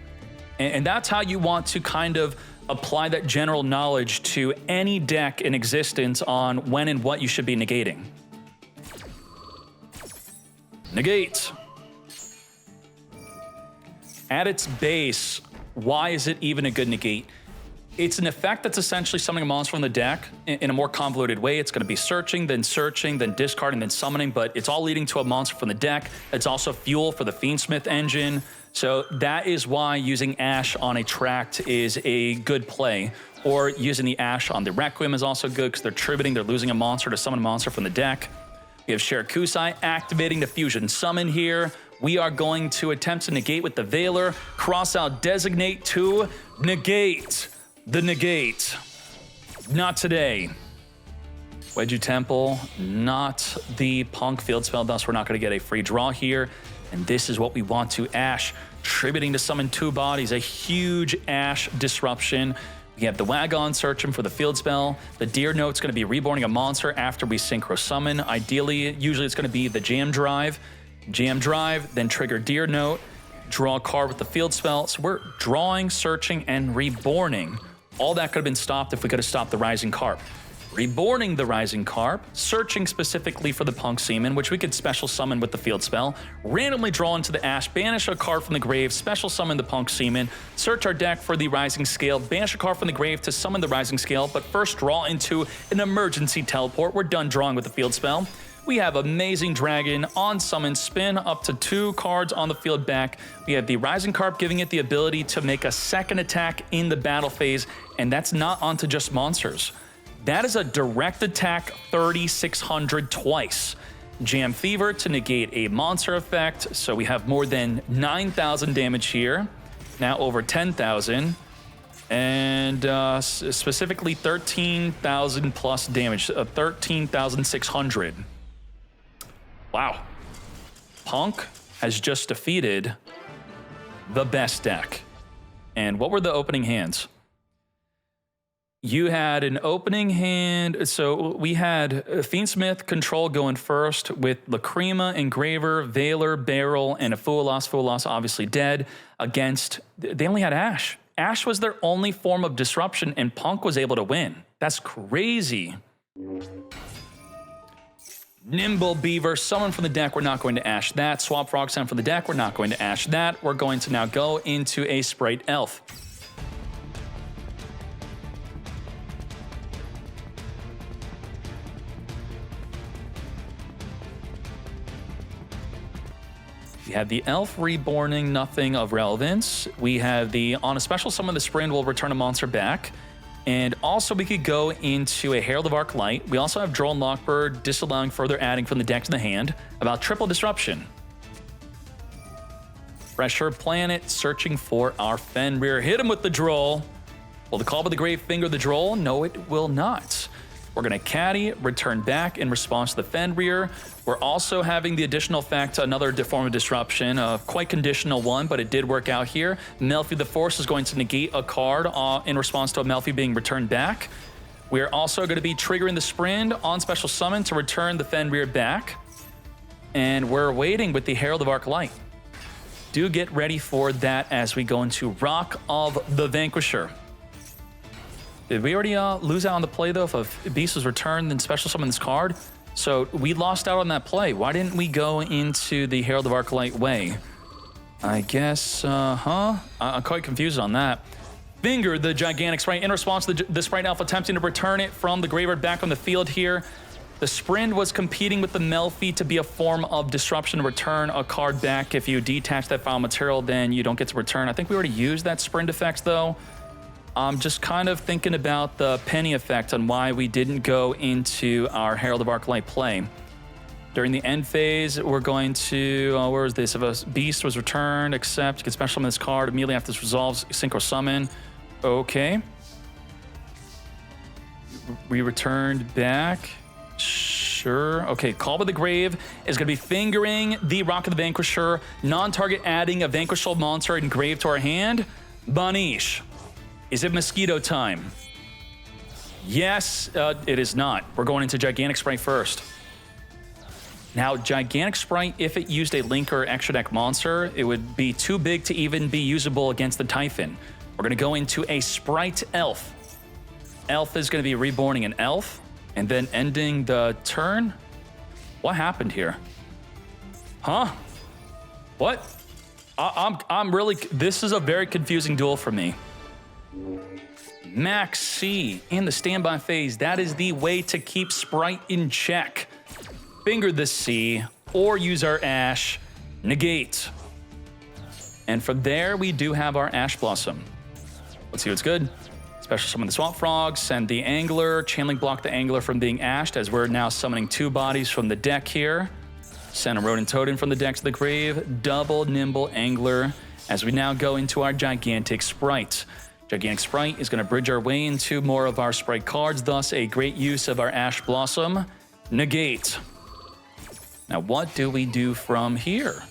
S1: And that's how you want to kind of apply that general knowledge to any deck in existence on when and what you should be negating. Negate. At its base, why is it even a good negate? It's an effect that's essentially summoning a monster from the deck in a more convoluted way. It's going to be searching, then discarding, then summoning, but it's all leading to a monster from the deck. It's also fuel for the Fiendsmith engine. So that is why using Ash on a tract is a good play. Or using the Ash on the Requiem is also good because they're tributing, they're losing a monster to summon a monster from the deck. We have Shirakusai activating the Fusion Summon here. We are going to attempt to negate with the Veiler. Cross out Designate to negate. The negate. Not today. Wedgie Temple, not the Punk field spell, thus we're not going to get a free draw here. And this is what we want to Ash. Tributing to summon 2 bodies, a huge Ash disruption. We have the Wagon searching for the field spell. The Deer Note's going to be reborning a monster after we Synchro Summon. Ideally, usually it's going to be the Jam Drive. Jam Drive, then trigger Deer Note, draw a card with the field spell. So we're drawing, searching, and reborning. All that could have been stopped if we could have stopped the Rising Carp. Reborning the Rising Carp, searching specifically for the Punk Seaman, which we could special summon with the field spell, randomly draw into the Ash, banish a card from the grave, special summon the Punk Seaman, search our deck for the Rising Scale, banish a card from the grave to summon the Rising Scale, but first draw into an emergency teleport. We're done drawing with the field spell. We have Amazing Dragon on summon, spin up to 2 cards on the field back. We have the Rising Carp giving it the ability to make a second attack in the battle phase, and that's not onto just monsters. That is a direct attack 3600 twice. Jam Fever to negate a monster effect, so we have more than 9,000 damage here, now over 10,000, and specifically 13,000 plus damage, 13,600. Wow. Punk has just defeated the best deck. And what were the opening hands? You had an opening hand, so we had Fiendsmith Control going first with Lacrima, Engraver, Veiler, Barrel, and a Fualas. Fualas obviously dead against, they only had Ash. Ash was their only form of disruption, and Punk was able to win. That's crazy. Nimble Beaver, summon from the deck, we're not going to Ash that. Swap Frog Sound from the deck, we're not going to Ash that. We're going to now go into a Spright Elf. We have the Elf reborning, nothing of relevance. We have the, on a special summon, the Sprint will return a monster back. And also we could go into a Herald of Arc Light. We also have Droll and Lockbird, disallowing further adding from the deck to the hand. About triple disruption. Pressure Planet, searching for our Fenrir. Hit him with the Droll. Will the Call by the Grave finger the Droll? No, it will not. We're going to Caddy, return back in response to the Fenrir. We're also having the additional effect, another form of disruption, a quite conditional one, but it did work out here. Melfi the Force is going to negate a card in response to a Melfi being returned back. We're also going to be triggering the Sprint on special summon to return the Fenrir back. And we're waiting with the Herald of Arc Light. Do get ready for that as we go into Rock of the Vanquisher. Did we already lose out on the play, though, if a beast was returned and special summon this card? So we lost out on that play. Why didn't we go into the Herald of Arc Light way? I guess, I'm quite confused on that. Finger the gigantic Spright in response to the Spright Elf attempting to return it from the graveyard back on the field here. The Sprint was competing with the Melfi to be a form of disruption to return a card back. If you detach that foul material, then you don't get to return. I think we already used that Sprint effect, though. I'm just kind of thinking about the penny effect on why we didn't go into our Herald of Arclight play. During the end phase, we're going to, where is this? If a beast was returned, except you can special summon this card immediately after this resolves, synchro summon. Okay. We returned back. Sure. Okay, Call by the Grave is going to be fingering the Rock of the Vanquisher, non-target adding a Vanquish Soul monster engraved to our hand. Banish. Is it mosquito time? Yes, it is not. We're going into Gigantic Spright first. Now, Gigantic Spright, if it used a Link or extra deck monster, it would be too big to even be usable against the Typhon. We're going to go into a Spright Elf. Elf is going to be reborning an Elf. And then ending the turn? What happened here? Huh? What? I'm really... This is a very confusing duel for me. Max C in the standby phase. That is the way to keep Spright in check. Finger the C or use our Ash. Negate. And from there, we do have our Ash Blossom. Let's see what's good. Special summon the Swamp Frog, send the Angler, channeling block the Angler from being ashed as we're now summoning 2 bodies from the deck here. Send a Rodent Totem from the deck to the grave, double Nimble Angler as we now go into our Gigantic Spright. Gigantic Spright is going to bridge our way into more of our Spright cards, thus a great use of our Ash Blossom. Negate. Now what do we do from here?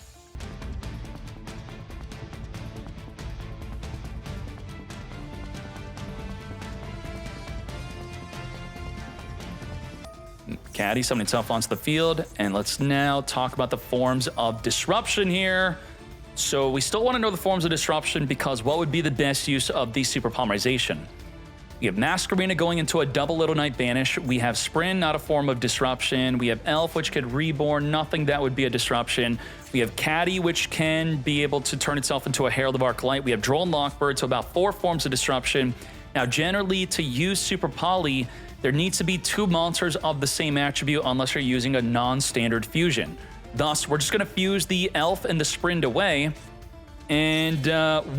S1: Caddy summoning itself onto the field, and let's now talk about the forms of disruption here. So we still want to know the forms of disruption because what would be the best use of the super polymerization? We have Masquerena going into a double Little Knight Banish. We have Sprint, not a form of disruption. We have Elf, which could reborn, nothing that would be a disruption. We have Caddy, which can be able to turn itself into a Herald of Arclight. We have Droll and Lockbird, so about 4 forms of disruption. Now, generally, to use Super Poly, there needs to be 2 monsters of the same attribute unless you're using a non-standard fusion. Thus, we're just going to fuse the Elf and the Sprint away. And,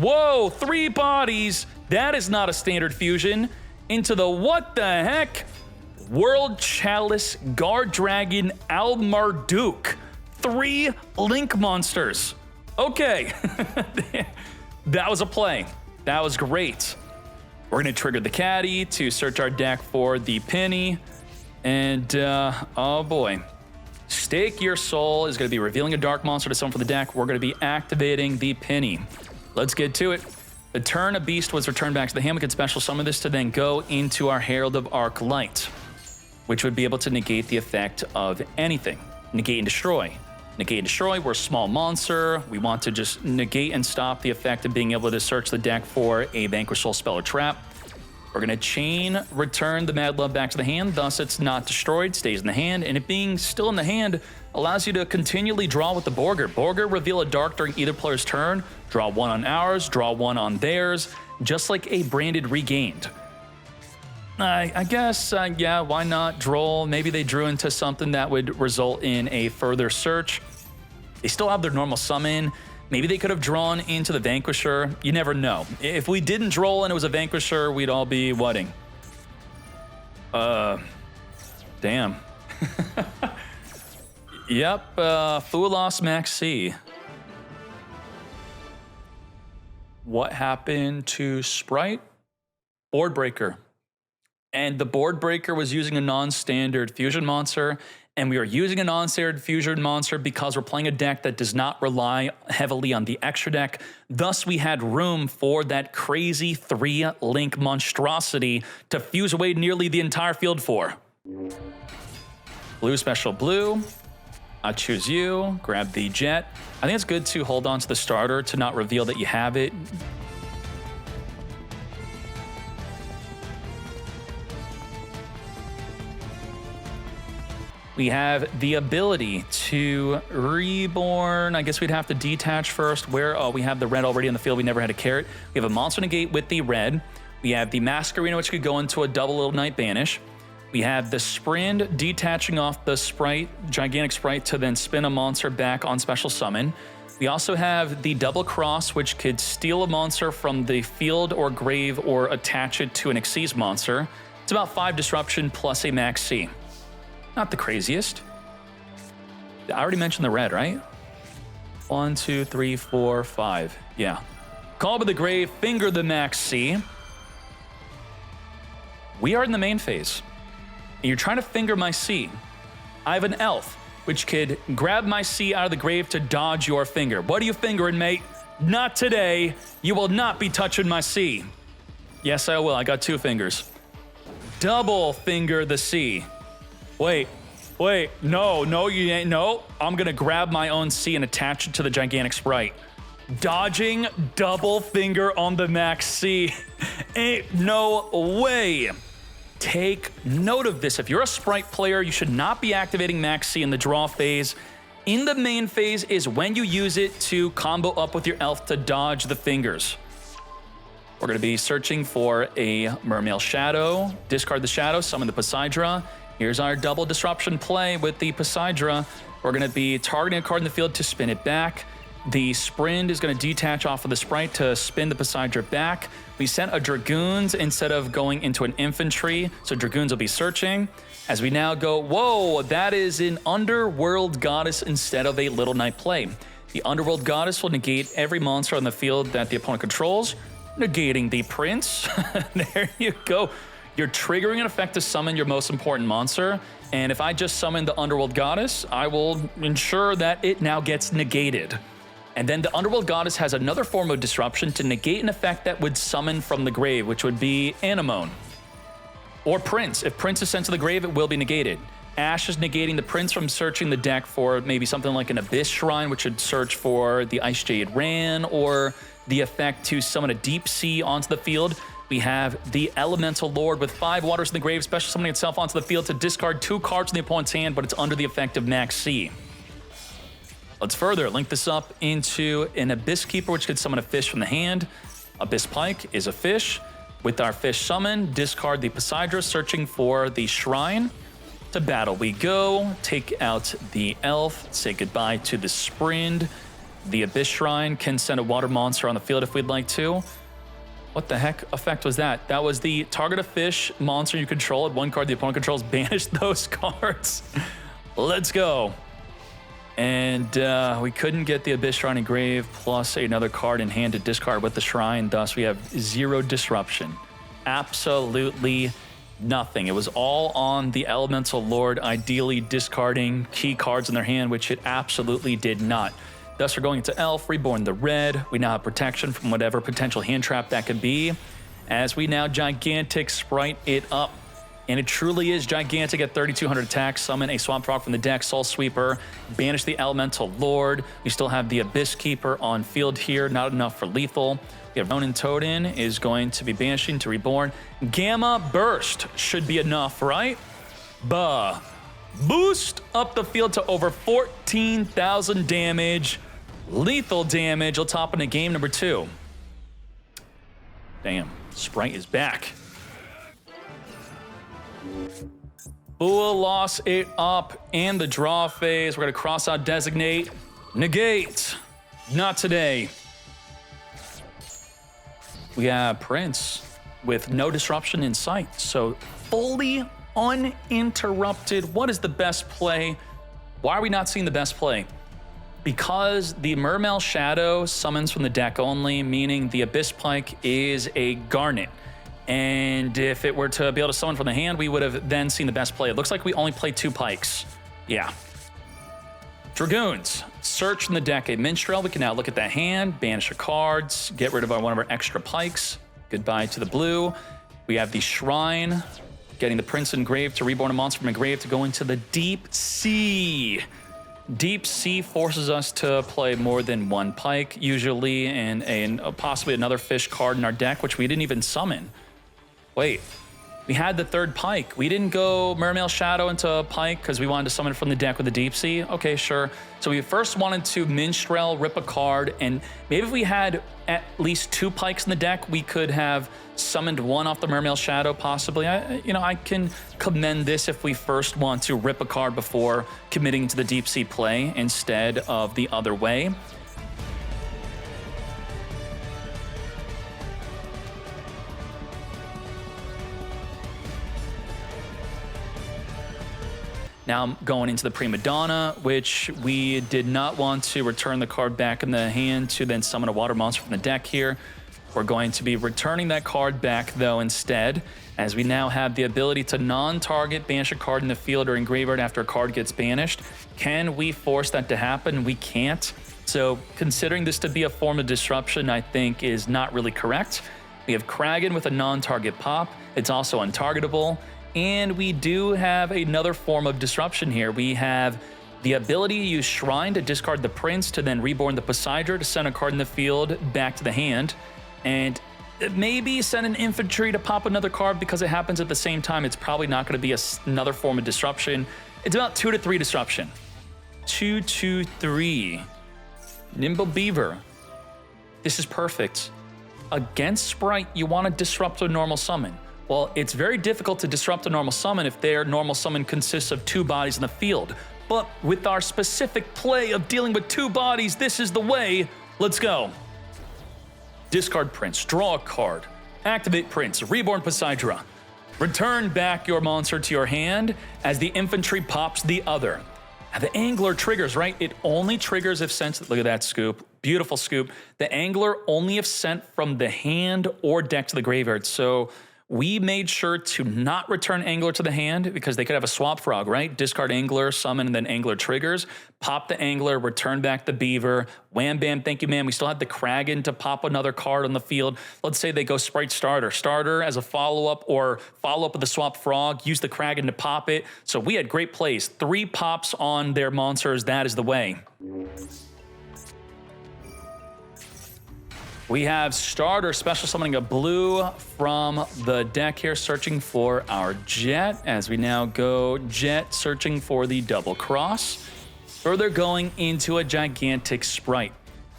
S1: whoa, 3 bodies. That is not a standard fusion. Into the what the heck? World Chalice, Guard Dragon, Al Marduk. 3 Link monsters. Okay. That was a play. That was great. We're going to trigger the Caddy to search our deck for the Penny. And, oh boy. Stake Your Soul is going to be revealing a dark monster to summon for the deck. We're going to be activating the Penny. Let's get to it. The turn a beast was returned back to the hand. We could special summon this to then go into our Herald of Arclight, which would be able to negate the effect of anything. Negate and destroy. Negate and destroy, we're a small monster. We want to just negate and stop the effect of being able to search the deck for a Vanquish Soul spell or trap. We're going to chain return the Mad Love back to the hand, thus it's not destroyed, stays in the hand, and it being still in the hand allows you to continually draw with the Borger. Borger, reveal a dark during either player's turn, draw 1 on ours, draw 1 on theirs, just like a branded regained. I guess, yeah, why not Droll? Maybe they drew into something that would result in a further search. They still have their normal summon. Maybe they could have drawn into the Vanquisher. You never know. If we didn't Droll and it was a Vanquisher, we'd all be whatting? Damn. Yep, Fulos Max C. What happened to Spright? Board Breaker. And the Board Breaker was using a non-standard fusion monster, and we are using a non-standard fusion monster because we're playing a deck that does not rely heavily on the extra deck. Thus, we had room for that crazy 3-link monstrosity to fuse away nearly the entire field for. Blue special blue. I choose you, grab the jet. I think it's good to hold on to the starter to not reveal that you have it. We have the ability to reborn. I guess we'd have to detach first. Where? Oh, we have the red already on the field. We never had a carrot. We have a monster negate with the red. We have the Masquerena, which could go into a double Little Knight banish. We have the Sprind detaching off the Spright, gigantic Spright, to then spin a monster back on special summon. We also have the double cross, which could steal a monster from the field or grave or attach it to an Xyz monster. It's about 5 disruption plus a max C. Not the craziest. I already mentioned the red, right? 1, 2, 3, 4, 5. Yeah. Call by the grave, finger the max C. We are in the main phase. And you're trying to finger my C. I have an elf, which could grab my C out of the grave to dodge your finger. What are you fingering, mate? Not today. You will not be touching my C. Yes, I will. I got 2 fingers. Double finger the C. Wait, no, you ain't. No, I'm gonna grab my own C and attach it to the gigantic Spright. Dodging double finger on the max C. Ain't no way. Take note of this. If you're a Spright player, you should not be activating max C in the draw phase. In the main phase is when you use it to combo up with your elf to dodge the fingers. We're gonna be searching for a Mermail Shadow. Discard the Shadow, summon the Poseidra. Here's our double disruption play with the Poseidra. We're gonna be targeting a card in the field to spin it back. The Sprind is gonna detach off of the Spright to spin the Poseidra back. We sent a Dragoons instead of going into an infantry, so Dragoons will be searching. As we now go, whoa, that is an Underworld Goddess instead of a Little Knight play. The Underworld Goddess will negate every monster on the field that the opponent controls, negating the Prince. There you go. You're triggering an effect to summon your most important monster, and if I just summon the Underworld Goddess, I will ensure that it now gets negated. And then the Underworld Goddess has another form of disruption to negate an effect that would summon from the grave, which would be Anemone. Or Prince. If Prince is sent to the grave, it will be negated. Ash is negating the Prince from searching the deck for maybe something like an Abyss Shrine, which would search for the Ice Jade Ran, or the effect to summon a Deep Sea onto the field. We have the Elemental Lord with 5 waters in the grave, special summoning itself onto the field to discard 2 cards in the opponent's hand, but it's under the effect of max C. Let's further link this up into an Abyss Keeper, which could summon a fish from the hand. Abyss Pike is a fish. With our fish summon, discard the Poseidra, searching for the shrine. To battle we go, take out the elf, say goodbye to the Sprind. The Abyss Shrine can send a water monster on the field if we'd like to. What the heck effect was that? That was the target a fish monster you control. At 1 card the opponent controls, banish those cards. Let's go. And we couldn't get the Abyss Shrine engraved plus another card in hand to discard with the Shrine. Thus, we have 0 disruption. Absolutely nothing. It was all on the Elemental Lord, ideally discarding key cards in their hand, which it absolutely did not. Thus, we're going into Elf, Reborn the red. We now have protection from whatever potential hand trap that could be. As we now gigantic Spright it up. And it truly is gigantic at 3,200 attack. Summon a Swamp Frog from the deck, Soul Sweeper, banish the Elemental Lord. We still have the Abyss Keeper on field here, not enough for lethal. We have Ronin Toadin is going to be banishing to Reborn. Gamma Burst should be enough, right? Buh. Boost up the field to over 14,000 damage. Lethal damage. We'll top into game number 2. Damn, Spright is back. Bua lost it up in the draw phase. We're going to cross out Designate. Negate. Not today. We have Prince with no disruption in sight. So fully uninterrupted. What is the best play? Why are we not seeing the best play? Because the Mermail Shadow summons from the deck only, meaning the Abyss Pike is a Garnet. And if it were to be able to summon from the hand, we would have then seen the best play. It looks like we only played 2 pikes. Yeah. Dragoons. Search from the deck a Minstrel. We can now look at that hand, banish our cards, get rid of one of our extra pikes. Goodbye to the blue. We have the Shrine, getting the Prince engraved to reborn a monster from engraved to go into the Deep Sea. Deep Sea forces us to play more than 1 pike, usually, and possibly another fish card in our deck, which we didn't even summon. Wait, We had the third Pike. We didn't go Mermail Shadow into Pike because we wanted to summon it from the deck with the Deep Sea. Okay, sure. So we first wanted to Minstrel, rip a card, and maybe if we had at least 2 Pikes in the deck, we could have summoned one off the Mermail Shadow, possibly. I can commend this if we first want to rip a card before committing to the Deep Sea play instead of the other way. Now I'm going into the Prima Donna, which we did not want to return the card back in the hand to then summon a water monster from the deck here. We're going to be returning that card back, though, instead, as we now have the ability to non-target banish a card in the field or in graveyard after a card gets banished. Can we force that to happen? We can't. So considering this to be a form of disruption, I think is not really correct. We have Kragan with a non-target pop. It's also untargetable. And we do have another form of disruption here. We have the ability to use Shrine to discard the Prince to then reborn the Poseidon to send a card in the field back to the hand. And maybe send an Infantry to pop another card because it happens at the same time. It's probably not going to be another form of disruption. It's about 2 to 3 disruption. 2, 2, 3. Nimble Beaver. This is perfect. Against Spright, you want to disrupt a normal summon. Well, it's very difficult to disrupt a normal summon if their normal summon consists of 2 bodies in the field. But with our specific play of dealing with 2 bodies, this is the way. Let's go. Discard Prince, draw a card, activate Prince, reborn Poseidon. Return back your monster to your hand as the infantry pops the other. Now the Angler triggers, right? It only triggers if sent, look at that scoop, beautiful scoop. The Angler only if sent from the hand or deck to the graveyard. So we made sure to not return Angler to the hand because they could have a swap frog, right? Discard Angler, summon, and then Angler triggers. Pop the Angler, return back the Beaver. Wham, bam, thank you, man. We still had the Kragan to pop another card on the field. Let's say they go Spright Starter. Starter as a follow-up or follow-up with the swap frog. Use the Kragan to pop it. So we had great plays. 3 pops on their monsters. That is the way. We have Starter special summoning a blue from the deck here, searching for our Jet, as we now go Jet searching for the double cross. Further going into a gigantic Spright.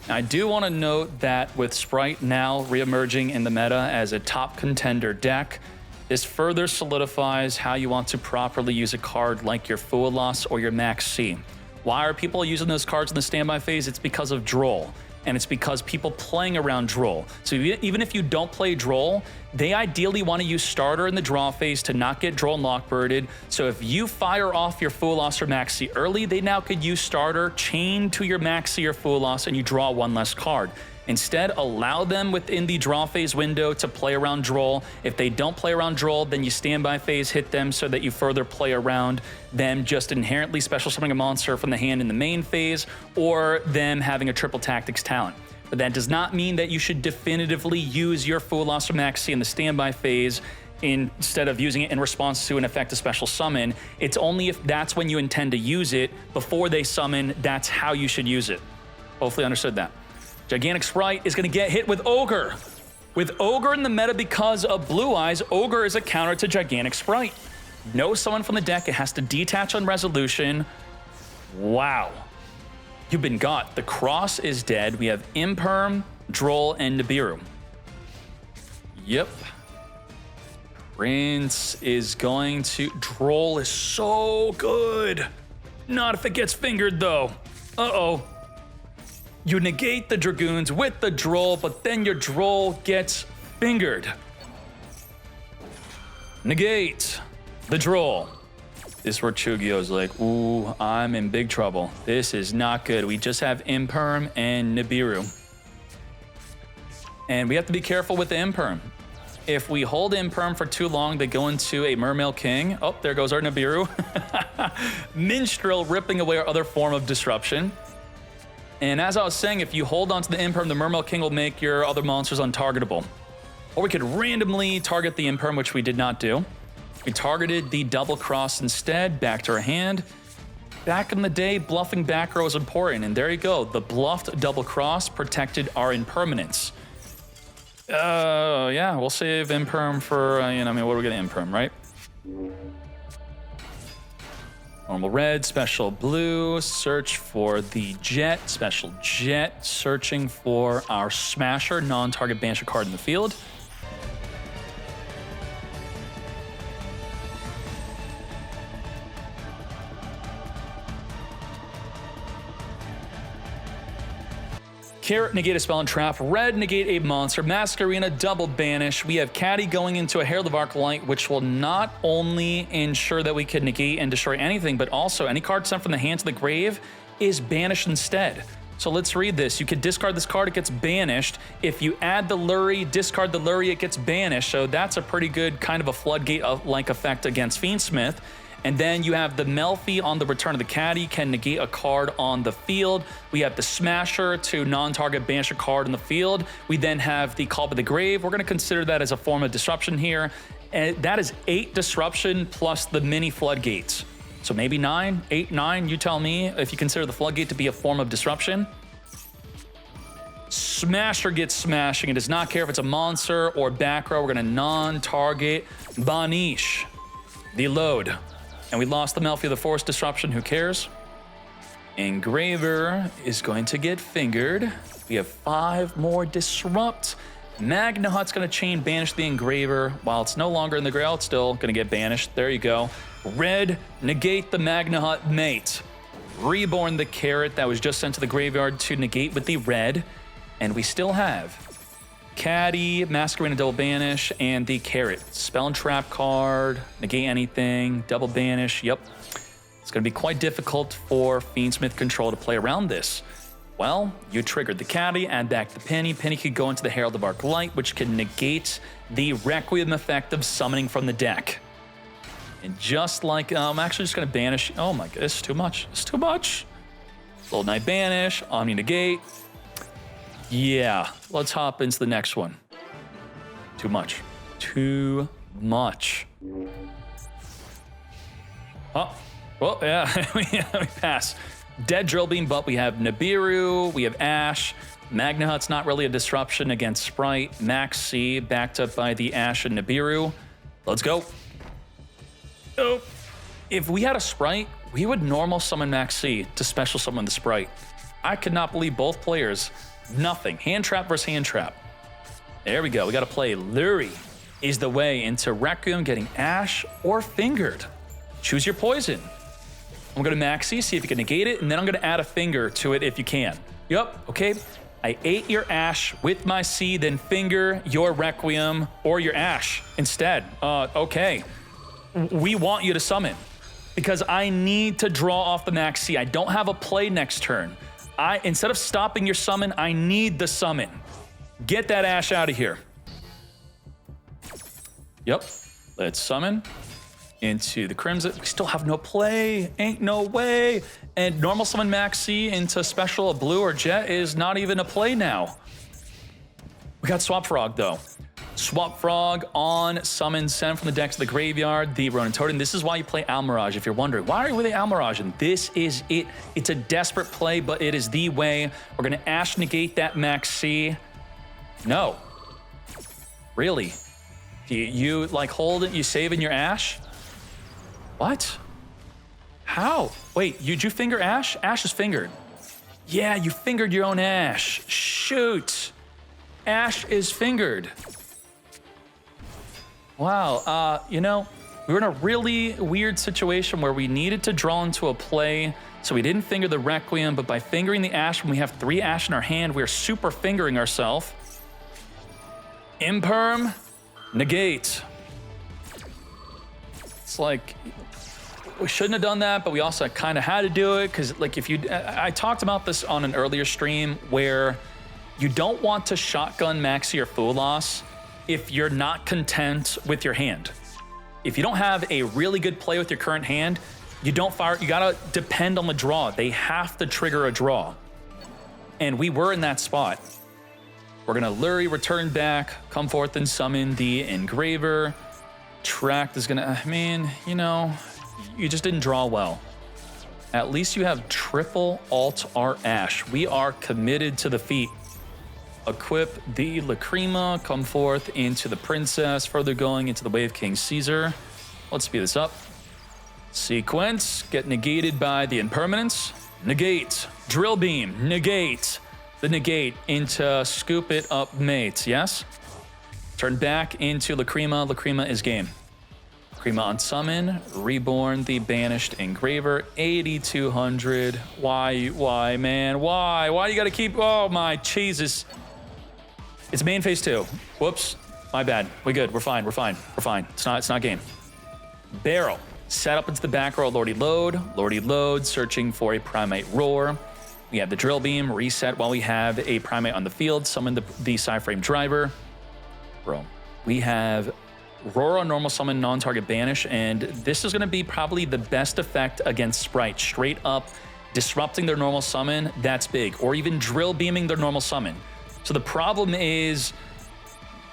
S1: Now, I do want to note that with Spright now reemerging in the meta as a top contender deck, this further solidifies how you want to properly use a card like your Fualos or your Max C. Why are people using those cards in the standby phase? It's because of Droll. And it's because people playing around Droll. So even if you don't play Droll, they ideally want to use Starter in the draw phase to not get Droll lockbirded. So if you fire off your Fualos or Maxi early, they now could use Starter, chain to your Maxi or Fualos, and you draw 1 less card. Instead, allow them within the draw phase window to play around Droll. If they don't play around Droll, then you standby phase hit them so that you further play around them just inherently special summoning a monster from the hand in the main phase, or them having a triple tactics talent. But that does not mean that you should definitively use your Fualos or Maxi in the standby phase instead of using it in response to an effective special summon. It's only if that's when you intend to use it before they summon, that's how you should use it. Hopefully understood that. Gigantic Spright is going to get hit with Ogre. With Ogre in the meta because of Blue Eyes, Ogre is a counter to Gigantic Spright. No summon from the deck, it has to detach on resolution. Wow. You've been got. The cross is dead. We have Imperm, Droll, and Nibiru. Yep. Prince is going to... Droll is so good. Not if it gets fingered, though. Uh-oh. You negate the Dragoons with the Droll, but then your Droll gets fingered. Negate the Droll. This is where Chugio's like, ooh, I'm in big trouble. This is not good. We just have Imperm and Nibiru. And we have to be careful with the Imperm. If we hold Imperm for too long, they go into a Mermail King. Oh, there goes our Nibiru. Minstrel ripping away our other form of disruption. And as I was saying, if you hold onto the Imperm, the Mermail King will make your other monsters untargetable. Or we could randomly target the Imperm, which we did not do. We targeted the double cross instead, back to our hand. Back in the day, bluffing back row was important, and there you go. The bluffed double cross protected our impermanence. Yeah, we'll save Imperm for, you know, I mean, what are we gonna Imperm, right? Normal red, special blue, search for the jet, special jet, searching for our smasher, non-target banisher card in the field. Carrot, negate a spell and trap. Red, negate a monster. Masquerena, double banish. We have Caddy going into a Herald of Arclight, which will not only ensure that we can negate and destroy anything, but also any card sent from the hand to the grave is banished instead. So let's read this. You can discard this card, it gets banished. If you add the Lurie, discard the Lurie, it gets banished. So that's a pretty good kind of a floodgate-like effect against Fiendsmith. And then you have the Melfi on the return of the Caddy, can negate a card on the field. We have the Smasher to non-target banish a card in the field. We then have the Call by the Grave. We're going to consider that as a form of disruption here. And that is 8 disruption plus the mini floodgates. So maybe 9, 8, 9, you tell me if you consider the floodgate to be a form of disruption. Smasher gets smashing. It does not care if it's a monster or back row. We're going to non-target banish the load. And we lost the Melfi of the Force Disruption, who cares? Engraver is going to get fingered. We have 5 more Disrupt. Magnahut's gonna chain banish the Engraver. While it's no longer in the Grail, it's still gonna get banished. There you go. Red, negate the Magnahut mate. Reborn the Carrot that was just sent to the graveyard to negate with the red. And we still have Caddy, Masquerade, double banish, and the Carrot. Spell and trap card, negate anything, double banish, yep. It's gonna be quite difficult for Fiendsmith Control to play around this. Well, you triggered the Caddy, add back the Penny. Penny could go into the Herald of Arclight, which can negate the Requiem effect of summoning from the deck. And just like, I'm actually just gonna banish, oh my god, it's too much, it's too much. Old Knight banish, Omni negate. Yeah, let's hop into the next one. Too much. Too much. Oh, well, yeah, we pass. Dead Drill Beam, but we have Nibiru, we have Ash. Magnahut's not really a disruption against Spright. Max C, backed up by the Ash and Nibiru. Let's go. Oh, if we had a Spright, we would normal summon Max C to special summon the Spright. I could not believe both players. Nothing. Hand trap versus hand trap. There we go. We got to play Lurie is the way into Requiem, getting Ash or fingered. Choose your poison. I'm going to Maxi, see if you can negate it, and then I'm going to add a finger to it if you can. Yup, okay. I ate your Ash with my C, then finger your Requiem or your Ash instead. Okay. We want you to summon because I need to draw off the Maxi. I don't have a play next turn. Instead of stopping your summon, I need the summon. Get that Ash out of here. Yep, let's summon into the Crimson. We still have no play, ain't no way. And normal summon Maxi into special blue or jet is not even a play now. We got Swap Frog though. Swap Frog on summon, send from the deck to the graveyard, the Ronin Totem. This is why you play Almirage. If you're wondering, why are you with the Almirage? And this is it. It's a desperate play, but it is the way. We're gonna Ash negate that Max C. No. Really? You like hold it, you saving your Ash? What? How? Wait, did you finger Ash? Ash is fingered. Yeah, you fingered your own Ash. Shoot. Ash is fingered. Wow, you know, we were in a really weird situation where we needed to draw into a play, so we didn't finger the Requiem, but by fingering the Ash when we have 3 Ash in our hand, we're super fingering ourselves. Imperm, negate. It's like, we shouldn't have done that, but we also kind of had to do it, because like if you, I talked about this on an earlier stream where you don't want to shotgun Maxi or Fulos if you're not content with your hand. If you don't have a really good play with your current hand, you don't fire, you gotta depend on the draw. They have to trigger a draw. And we were in that spot. We're gonna Lurie, return back, come forth and summon the Engraver. Tract is gonna, I mean, you know, you just didn't draw well. At least you have triple Alt Art Ash. We are committed to the feat. equip the Lacrima, come forth into the Princess, further going into the Wave King Caesar. Let's speed this up. Sequence, get negated by the Impermanence. Negate, Drill Beam, negate. The negate into Scoop It Up Mates, yes? Turn back into Lacrima. Lacrima is game. Lacrima on summon, reborn the Banished Engraver, 8,200. Why, man? Why you gotta keep, oh my Jesus. It's main phase 2. Whoops, my bad. We good, we're fine. It's not game. Barrel, set up into the back row, Lordy Load, searching for a Primate Roar. We have the Drill Beam, reset while we have a Primate on the field, summon the Psyframe Driver. Bro, we have Roar on normal summon, non-target banish, and this is gonna be probably the best effect against Spright. Straight up disrupting their normal summon, that's big, or even Drill Beaming their normal summon. So the problem is,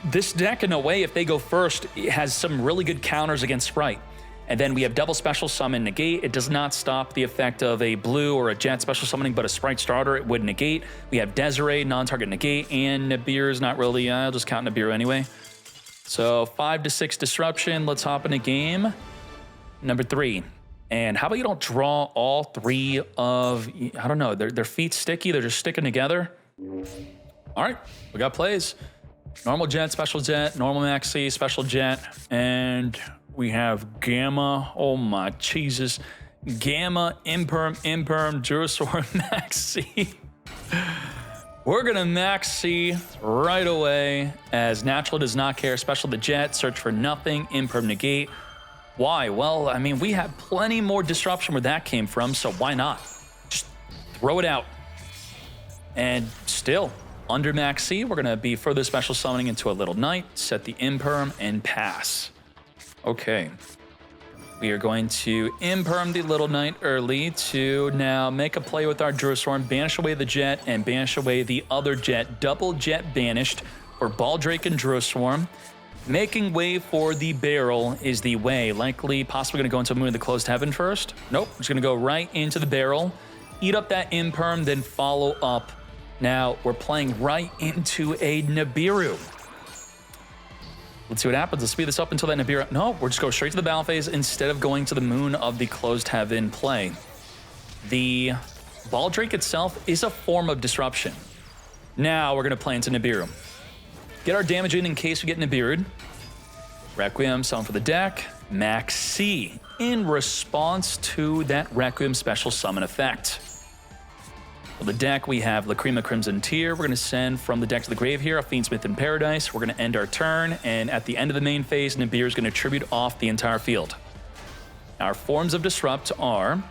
S1: this deck in a way, if they go first, it has some really good counters against Spright. And then we have double special summon negate. It does not stop the effect of a blue or a jet special summoning, but a Spright starter, it would negate. We have Desiree, non-target negate, and Nibiru's not really, I'll just count Nibiru anyway. So 5 to 6 disruption. Let's hop into game number 3. And how about you don't draw all 3 of, I don't know, their feet sticky, they're just sticking together. All right, we got plays. Normal jet, special jet, normal maxi, special jet, and we have Gamma. Oh my Jesus. Gamma, Imperm, Durasor, Maxi. We're gonna Maxi right away as Natural does not care. Special the jet, search for nothing, Imperm negate. Why? Well, I mean, we have plenty more disruption where that came from, so why not? Just throw it out. And still, under Maxi, we're gonna be further special summoning into a Little Knight, set the Imperm, and pass. Okay, we are going to Imperm the Little Knight early to now make a play with our Duraswarm, banish away the jet, and banish away the other jet. Double jet banished for Baldrake and Duraswarm. Making way for the barrel is the way. Likely, possibly going to go into Moon of the Closed Heaven first. Nope, just going to go right into the barrel, eat up that Imperm, then follow up. Now, we're playing right into a Nibiru. Let's see what happens. Let's speed this up until that Nibiru. No, we're just going straight to the battle phase instead of going to the Moon of the Closed Heaven play. The Baldrake itself is a form of disruption. Now we're going to play into Nibiru. Get our damage in case we get Nibiru'd. Requiem, summon for the deck. Maxi in response to that Requiem special summon effect. For the deck, we have Lacrima Crimson Tear. We're going to send from the deck to the grave here a Fiendsmith in Paradise. We're going to end our turn, and at the end of the main phase, Nibiru is going to tribute off the entire field. Our forms of Disrupt are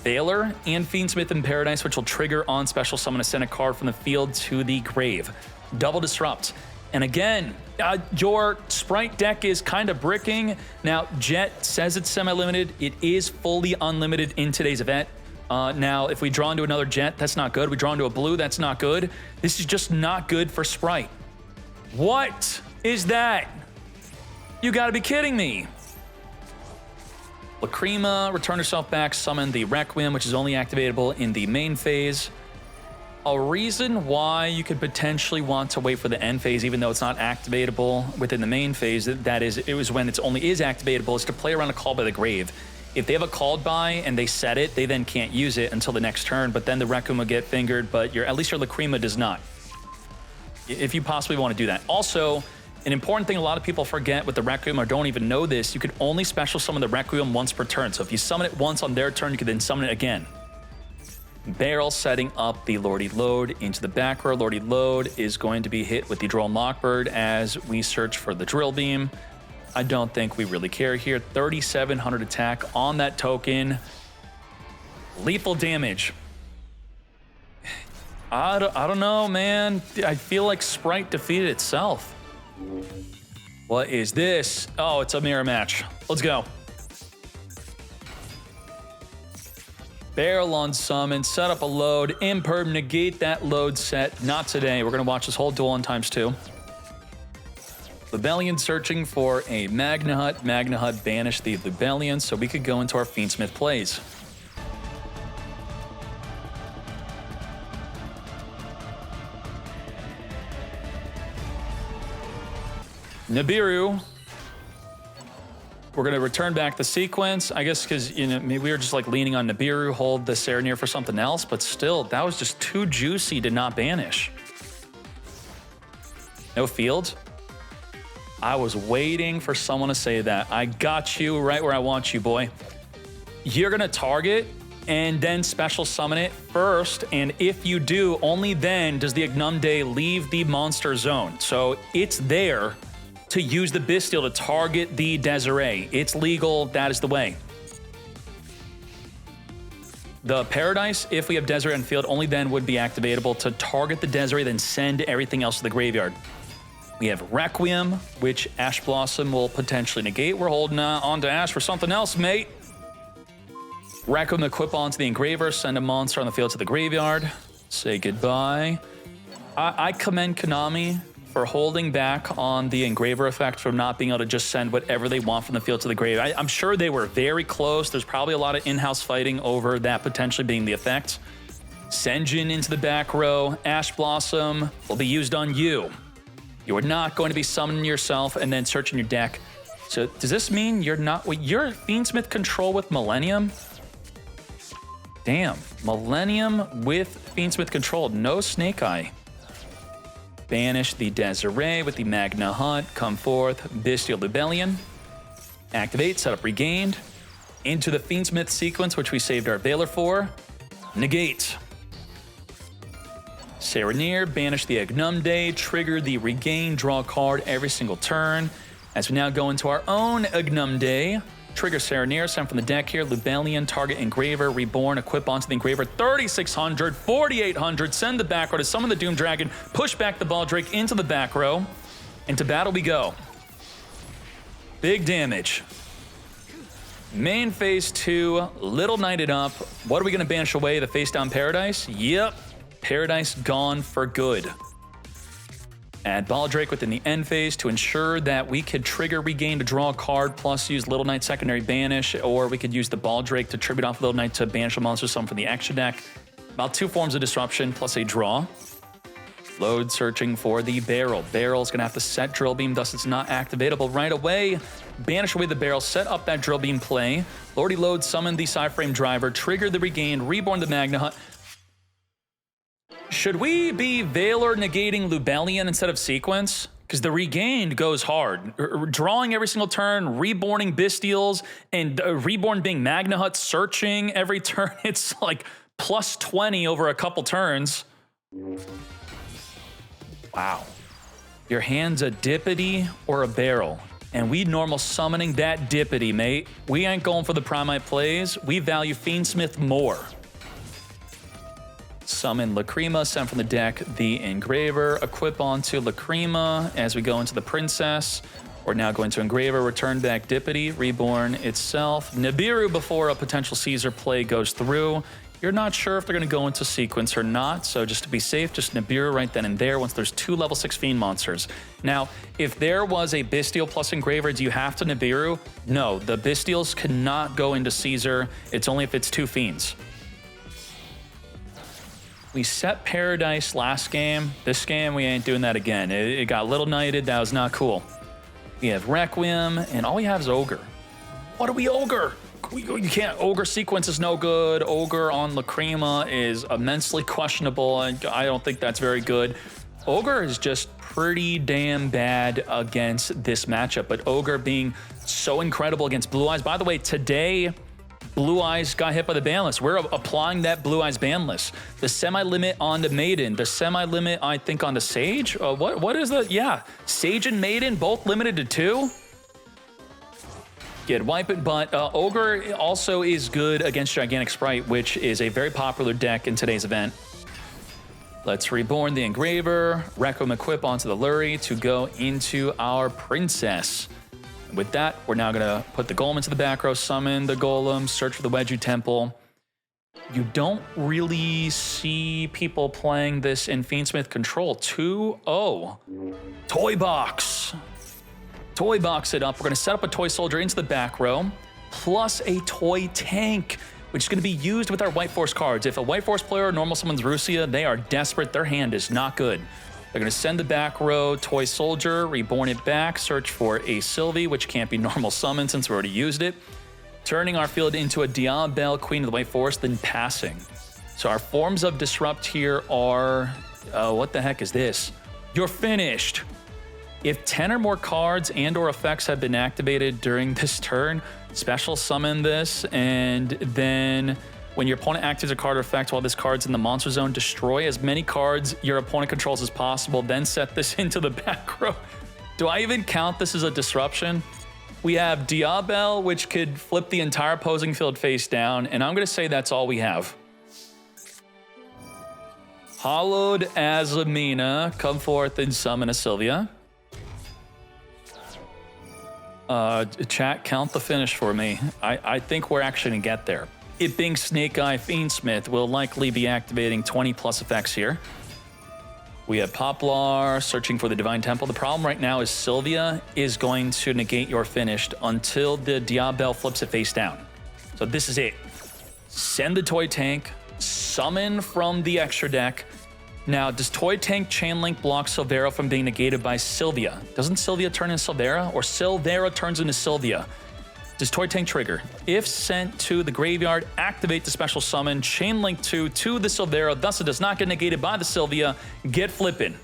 S1: Veiler and Fiendsmith in Paradise, which will trigger on special summon to send a card from the field to the grave. Double Disrupt. And again, your Spright deck is kind of bricking. Now, Jet says it's semi-limited. It is fully unlimited in today's event. Now, if we draw into another jet, that's not good. We draw into a blue, that's not good. This is just not good for Spright. What is that? You gotta be kidding me. Lacrima, return herself back, summon the Requiem, which is only activatable in the main phase. A reason why you could potentially want to wait for the end phase, even though it's not activatable within the main phase, that is, it was when it only is activatable, is to play around a Call by the Grave. If they have a called by and they set it, they then can't use it until the next turn, but then the Requiem will get fingered, but at least your Lacrima does not. If you possibly want to do that. Also, an important thing a lot of people forget with the Requiem or don't even know this, you can only special summon the Requiem once per turn. So if you summon it once on their turn, you can then summon it again. Barrel setting up the Lordy Load into the back row. Lordy Load is going to be hit with the Drone Lockbird as we search for the Drill Beam. I don't think we really care here. 3,700 attack on that token. Lethal damage. I don't know, man. I feel like Spright defeated itself. What is this? Oh, it's a mirror match. Let's go. Barrel on summon, set up a load, Imperm, negate that load set. Not today. We're going to watch this whole duel on ×2. Lubellion searching for a Magna Hut. Magna Hut banished the Lubellion, so we could go into our Fiendsmith plays. Nibiru. We're going to return back the sequence, I guess, because, you know, maybe we were just like leaning on Nibiru, hold the Serenir for something else, but still, that was just too juicy to not banish. No field. I was waiting for someone to say that. I got you right where I want you, boy. You're going to target and then special summon it first, and if you do, only then does the Ignumde leave the monster zone. So it's there to use the Bestial to target the Desiree. It's legal, that is the way. The Paradise, if we have Desiree on field, only then would be activatable to target the Desiree, then send everything else to the graveyard. We have Requiem, which Ash Blossom will potentially negate. We're holding on to Ash for something else, mate. Requiem equip onto the Engraver, send a monster on the field to the graveyard. Say goodbye. I commend Konami for holding back on the Engraver effect, from not being able to just send whatever they want from the field to the grave. I'm sure they were very close. There's probably a lot of in-house fighting over that potentially being the effect. Senjin into the back row. Ash Blossom will be used on you. You are not going to be summoning yourself and then searching your deck. So does this mean you're not... You're Fiendsmith Control with Millennium? Damn. Millennium with Fiendsmith Control. No Snake Eye. Banish the Desiree with the Magna Hunt. Come forth. Bestial Lubellion. Activate. Set up Regained. Into the Fiendsmith sequence, which we saved our Veiler for. Negate. Serenir. Banish the Ignumde. Trigger the Regain. Draw a card every single turn. As we now go into our own Ignumde. Trigger Serenir, send from the deck here. Lubellion, target Engraver, Reborn, equip onto the Engraver. 3,600, 4,800, send the back row to summon the Doom Dragon, push back the Baldrake into the back row. Into battle we go. Big damage. Main phase 2, Little Knighted up. What are we going to banish away? The face down Paradise? Yep. Paradise gone for good. Add Baldrake within the end phase to ensure that we could trigger Regain to draw a card, plus use Little Knight secondary banish, or we could use the Baldrake to tribute off Little Knight to banish a monster summon from the extra deck. About 2 forms of disruption plus a draw. Load searching for the Barrel. Barrel's gonna have to set Drill Beam, thus it's not activatable right away. Banish away the Barrel, set up that Drill Beam play. Lordy Load, summon the Psyframe Driver, trigger the Regain, Reborn the Magna Hunt. Should we be Veiler negating Lubellion instead of Sequence? Because the Regained goes hard. Drawing every single turn, reborning Bestials, and Reborn being Magna Hut searching every turn. It's like plus 20 over a couple turns. Wow. Your hand's a Dippity or a Barrel. And we normal summoning that Dippity, mate. We ain't going for the Primite plays. We value Fiendsmith more. Summon Lacrima, send from the deck the Engraver, equip onto Lacrima as we go into the Princess. We're now going to Engraver, return back Dippity, Reborn itself. Nibiru before a potential Caesar play goes through. You're not sure if they're going to go into sequence or not, so just to be safe, just Nibiru right then and there once there's 2 level 6 Fiend monsters. Now, if there was a Bestial plus Engraver, do you have to Nibiru? No, the Bestials cannot go into Caesar. It's only if it's 2 Fiends. We set Paradise last game. This game, we ain't doing that again. It got Little Knighted. That was not cool. We have Requiem, and all we have is Ogre. What do we Ogre? You can't. Ogre sequence is no good. Ogre on Lacrima is immensely questionable, and I don't think that's very good. Ogre is just pretty damn bad against this matchup, but Ogre being so incredible against Blue Eyes. By the way, today, Blue Eyes got hit by the ban list. We're applying that Blue Eyes ban list. The semi-limit on the Maiden, the semi-limit, I think, on the Sage. What is the, yeah, Sage and Maiden both limited to 2. Get wipe it, but Ogre also is good against Gigantic Spright, which is a very popular deck in today's event. Let's Reborn the Engraver, Requiem equip onto the Lurie to go into our Princess. With that, we're now going to put the Golem into the back row, summon the Golem, search for the Wedju Temple. You don't really see people playing this in Fiendsmith Control. 2-0. Toy Box. Toy Box it up. We're going to set up a Toy Soldier into the back row, plus a Toy Tank, which is going to be used with our White Force cards. If a White Force player normal summons Rusia, they are desperate. Their hand is not good. They're going to send the back row Toy Soldier, reborn it back, search for a Sylvie, which can't be normal summon since we already used it. Turning our field into a Diabelle, Queen of the White Forest, then passing. So our forms of disrupt here are, what the heck is this? You're finished. If 10 or more cards and or effects have been activated during this turn, special summon this, and then when your opponent activates a card or effect while this card's in the monster zone, destroy as many cards your opponent controls as possible, then set this into the back row. Do I even count this as a disruption? We have Diabelle, which could flip the entire opposing field face down, and I'm going to say that's all we have. Hollowed Azamina, come forth and summon a Sylvia. Chat, count the finish for me. I think we're actually going to get there. It being Snake Eye Fiendsmith will likely be activating 20 plus effects here. We have Poplar searching for the Divine Temple. The problem right now is Sylvia is going to negate your finished until the Diabelle flips it face down. So this is it. Send the Toy Tank, summon from the extra deck. Now, does Toy Tank Chain Link block Silvera from being negated by Sylvia? Doesn't Sylvia turn into Silvera? Or Silvera turns into Sylvia? Does Toy Tank trigger? If sent to the graveyard, activate the special summon, Chain Link 2 to the Silvera, thus it does not get negated by the Sylvia, get flippin'.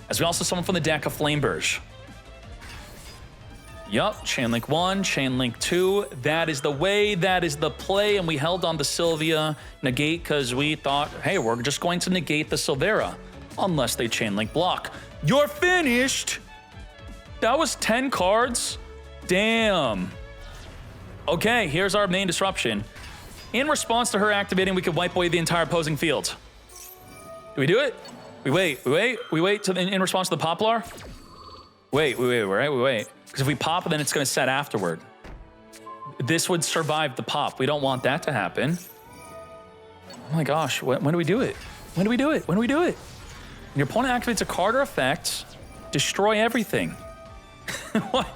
S1: As we also summon from the deck a Flameburge. Yup, Chain Link 1, Chain Link 2, that is the way, that is the play, and we held on the Sylvia negate because we thought, hey, we're just going to negate the Silvera, unless they Chain Link block. You're finished! That was 10 cards? Damn. Okay, here's our main disruption. In response to her activating, we could wipe away the entire opposing field. Do we do it? We wait in response to the Poplar? Wait. Because if we pop, then it's going to set afterward. This would survive the pop. We don't want that to happen. Oh my gosh, when do we do it? When do we do it? When your opponent activates a card or effect, destroy everything. What?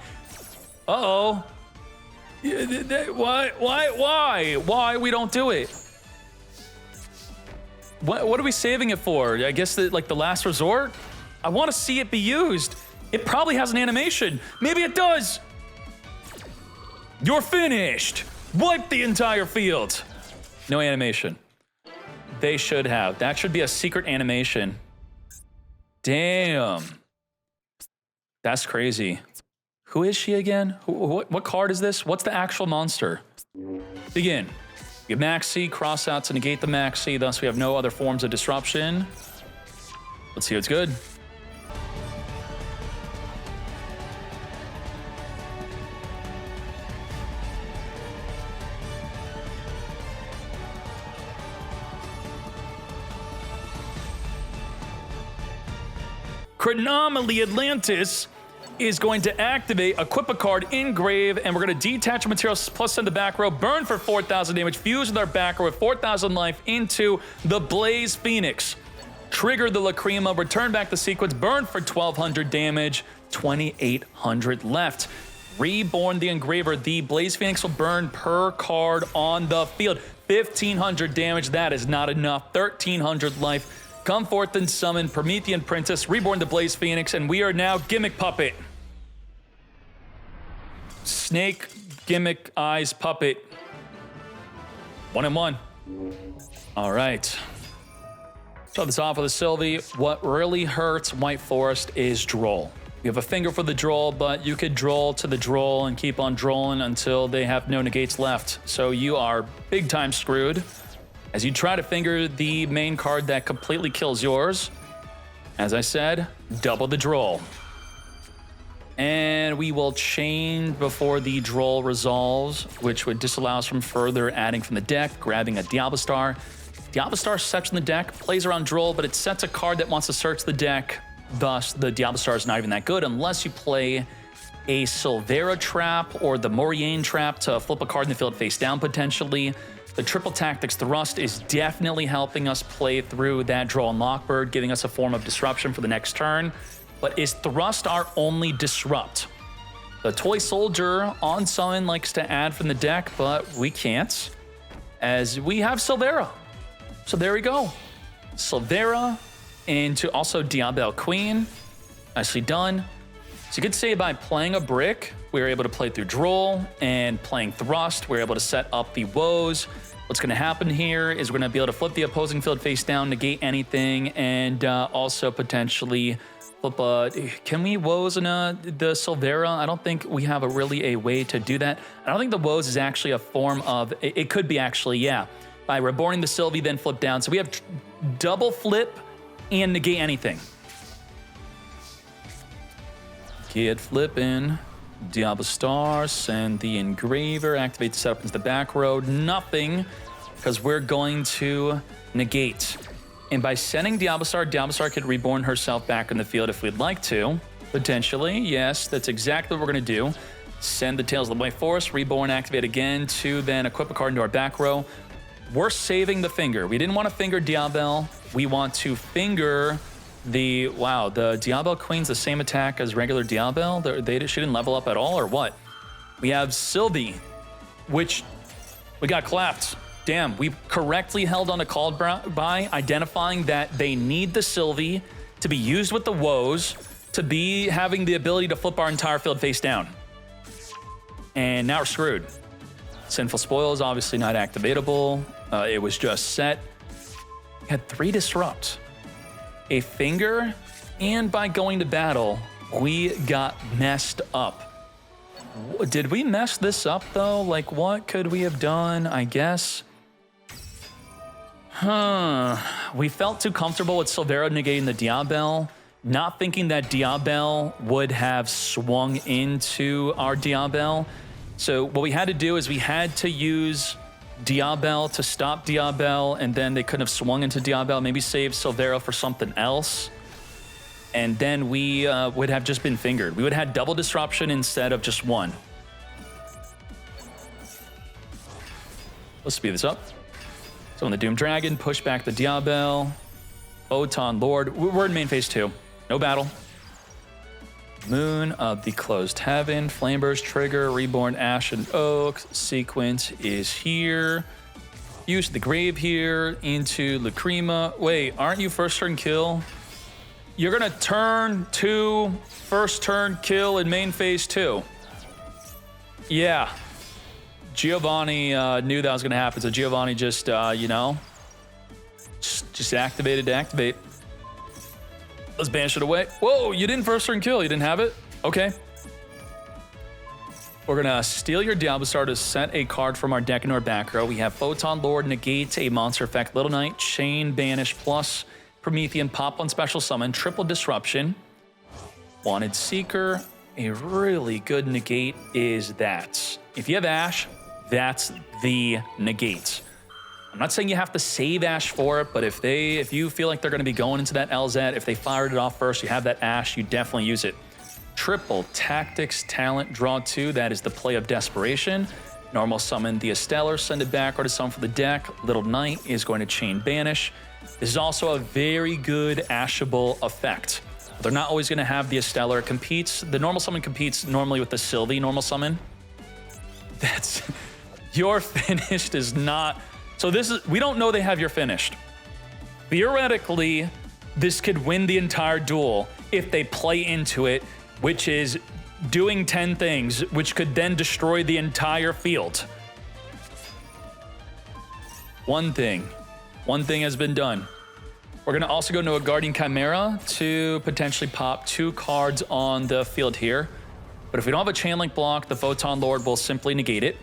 S1: Uh-oh. Why we don't do it? What are we saving it for? I guess like the last resort? I want to see it be used. It probably has an animation. Maybe it does. You're finished. Wipe the entire field. No animation. They should have. That should be a secret animation. Damn. That's crazy. Who is she again? What card is this? What's the actual monster? Begin. We have Maxi, cross out to negate the Maxi, thus we have no other forms of disruption. Let's see what's good. Chronomaly Atlantis is going to activate, equip a card, engrave, and we're going to detach materials plus send the back row, burn for 4,000 damage, fuse with our back row with 4,000 life into the Blaze Phoenix. Trigger the Lacrima, return back the sequence, burn for 1,200 damage, 2,800 left. Reborn the Engraver, the Blaze Phoenix will burn per card on the field. 1,500 damage, that is not enough, 1,300 life. Come forth and summon Promethean Princess, reborn the Blaze Phoenix, and we are now Gimmick Puppet. Snake Gimmick Eyes Puppet. 1-1. All right. Start this off with a Sylvie. What really hurts White Forest is Droll. You have a finger for the Droll, but you could Droll to the Droll and keep on Drolling until they have no negates left. So you are big time screwed. As you try to finger the main card that completely kills yours, as I said, double the Droll. And we will chain before the Droll resolves, which would disallow us from further adding from the deck, grabbing a Diabostar. Diabostar sets in the deck, plays around Droll, but it sets a card that wants to search the deck. Thus, the Diabostar is not even that good unless you play a Silvera trap or the Moriane trap to flip a card in the field face down potentially. The Triple Tactics Thrust is definitely helping us play through that Droll and Lockbird, giving us a form of disruption for the next turn. But is Thrust our only disrupt? The Toy Soldier on summon likes to add from the deck, but we can't, as we have Silvera. So there we go. Silvera into also Diabel Queen. Nicely done. So you could say by playing a brick, we were able to play through Duel, and playing Thrust, we were able to set up the woes. What's going to happen here is we're going to be able to flip the opposing field face down, negate anything, and also potentially flip can we woes in the Silvera? I don't think we have really a way to do that. I don't think the woes is actually a form of, it could be actually, yeah. By reborning the Sylvie, then flip down. So we have double flip and negate anything. Get flipping. Diablo Star, send the Engraver, activate the setup into the back row. Nothing, because we're going to negate. And by sending Diablo Star could reborn herself back in the field if we'd like to. Potentially, yes, that's exactly what we're going to do. Send the Tales of the White Forest, reborn, activate again to then equip a card into our back row. We're saving the finger. We didn't want to finger Diabel. We want to finger the, wow, the Diabel Queen's the same attack as regular Diabel? She didn't level up at all, or what? We have Sylvie, which we got clapped. Damn, we correctly held on to called by, identifying that they need the Sylvie to be used with the woes, to be having the ability to flip our entire field face down. And now we're screwed. Sinful Spoil is obviously not activatable. It was just set. We had 3 disrupt. A finger, and by going to battle, we got messed up. Did we mess this up though? Like, what could we have done, I guess? We felt too comfortable with Silvera negating the Diabel, not thinking that Diabel would have swung into our Diabel. So what we had to do is we had to use Diabel to stop Diabel, and then they couldn't have swung into Diabel, maybe save Silvera for something else. And then we would have just been fingered. We would have had double disruption instead of just one. Let's speed this up. So on the Doom Dragon, push back the Diabel. Photon Lord. We're in main phase 2. No battle. Moon of the Closed Heaven, Flameburst Trigger, Reborn Ash and Oak. Sequence is here. Use the Grave here into Lacrima. Wait, aren't you first turn kill? You're gonna turn 2, first turn kill in main phase 2. Yeah. Giovanni knew that was gonna happen, so Giovanni just, you know, just activated to activate. Let's banish it away. Whoa, you didn't first turn kill. You didn't have it? Okay. We're gonna steal your Diablo Star to set a card from our deck into our back row. We have Photon Lord, negate a monster effect, Little Knight, Chain, Banish, plus Promethean, pop 1 special summon, triple disruption. Wanted Seeker. A really good negate is that. If you have Ash, that's the negate. I'm not saying you have to save Ash for it, but if you feel like they're going to be going into that LZ, if they fired it off first, you have that Ash, you definitely use it. Triple Tactics, Talent, draw 2, that is the play of desperation. Normal summon the Esteller, send it back or to summon for the deck. Little Knight is going to chain banish. This is also a very good Ashable effect. They're not always going to have the Esteller. The normal summon competes normally with the Sylvie normal summon. That's, your finished is not... So we don't know they have your finished. Theoretically, this could win the entire duel if they play into it, which is doing 10 things, which could then destroy the entire field. One thing has been done. We're gonna also go into a Guardian Chimera to potentially pop 2 cards on the field here. But if we don't have a Chain Link block, the Photon Lord will simply negate it.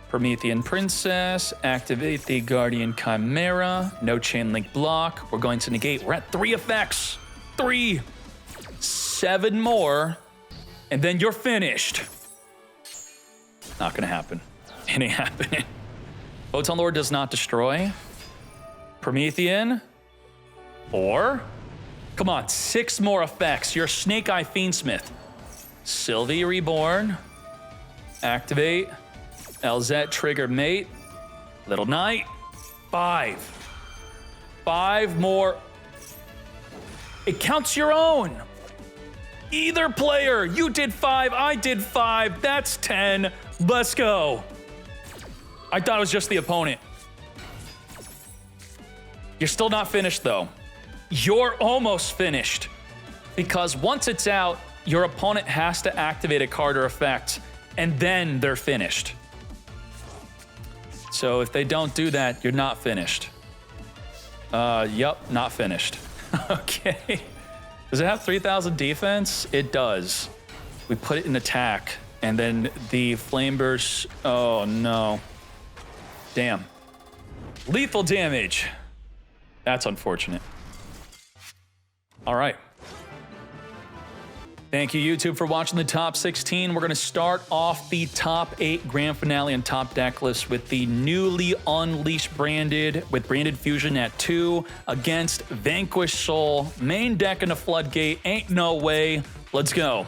S1: Promethean Princess, activate the Guardian Chimera, no Chain Link block. We're going to negate. We're at 3 effects. 3. 7 more, and then you're finished. Not gonna happen. It ain't happening. Photon Lord does not destroy. Promethean, 4. Come on, 6 more effects. You're Snake Eye Fiendsmith. Sylvie Reborn, activate. LZ trigger mate. Little Knight. 5. 5 more. It counts your own. Either player. You did 5. I did 5. That's 10. Let's go. I thought it was just the opponent. You're still not finished though. you're almost finished. Because once it's out, your opponent has to activate a card or effect, and then they're finished. So if they don't do that, you're not finished. Yep, not finished. Okay. Does it have 3,000 defense? It does. We put it in attack, and then the flame burst. Oh no. Damn. Lethal damage. That's unfortunate. All right. Thank you, YouTube, for watching the top 16. We're going to start off the top 8 grand finale and top deck list with the newly unleashed branded, with branded fusion at 2 against Vanquish Soul. Main deck in the floodgate. Ain't no way. Let's go.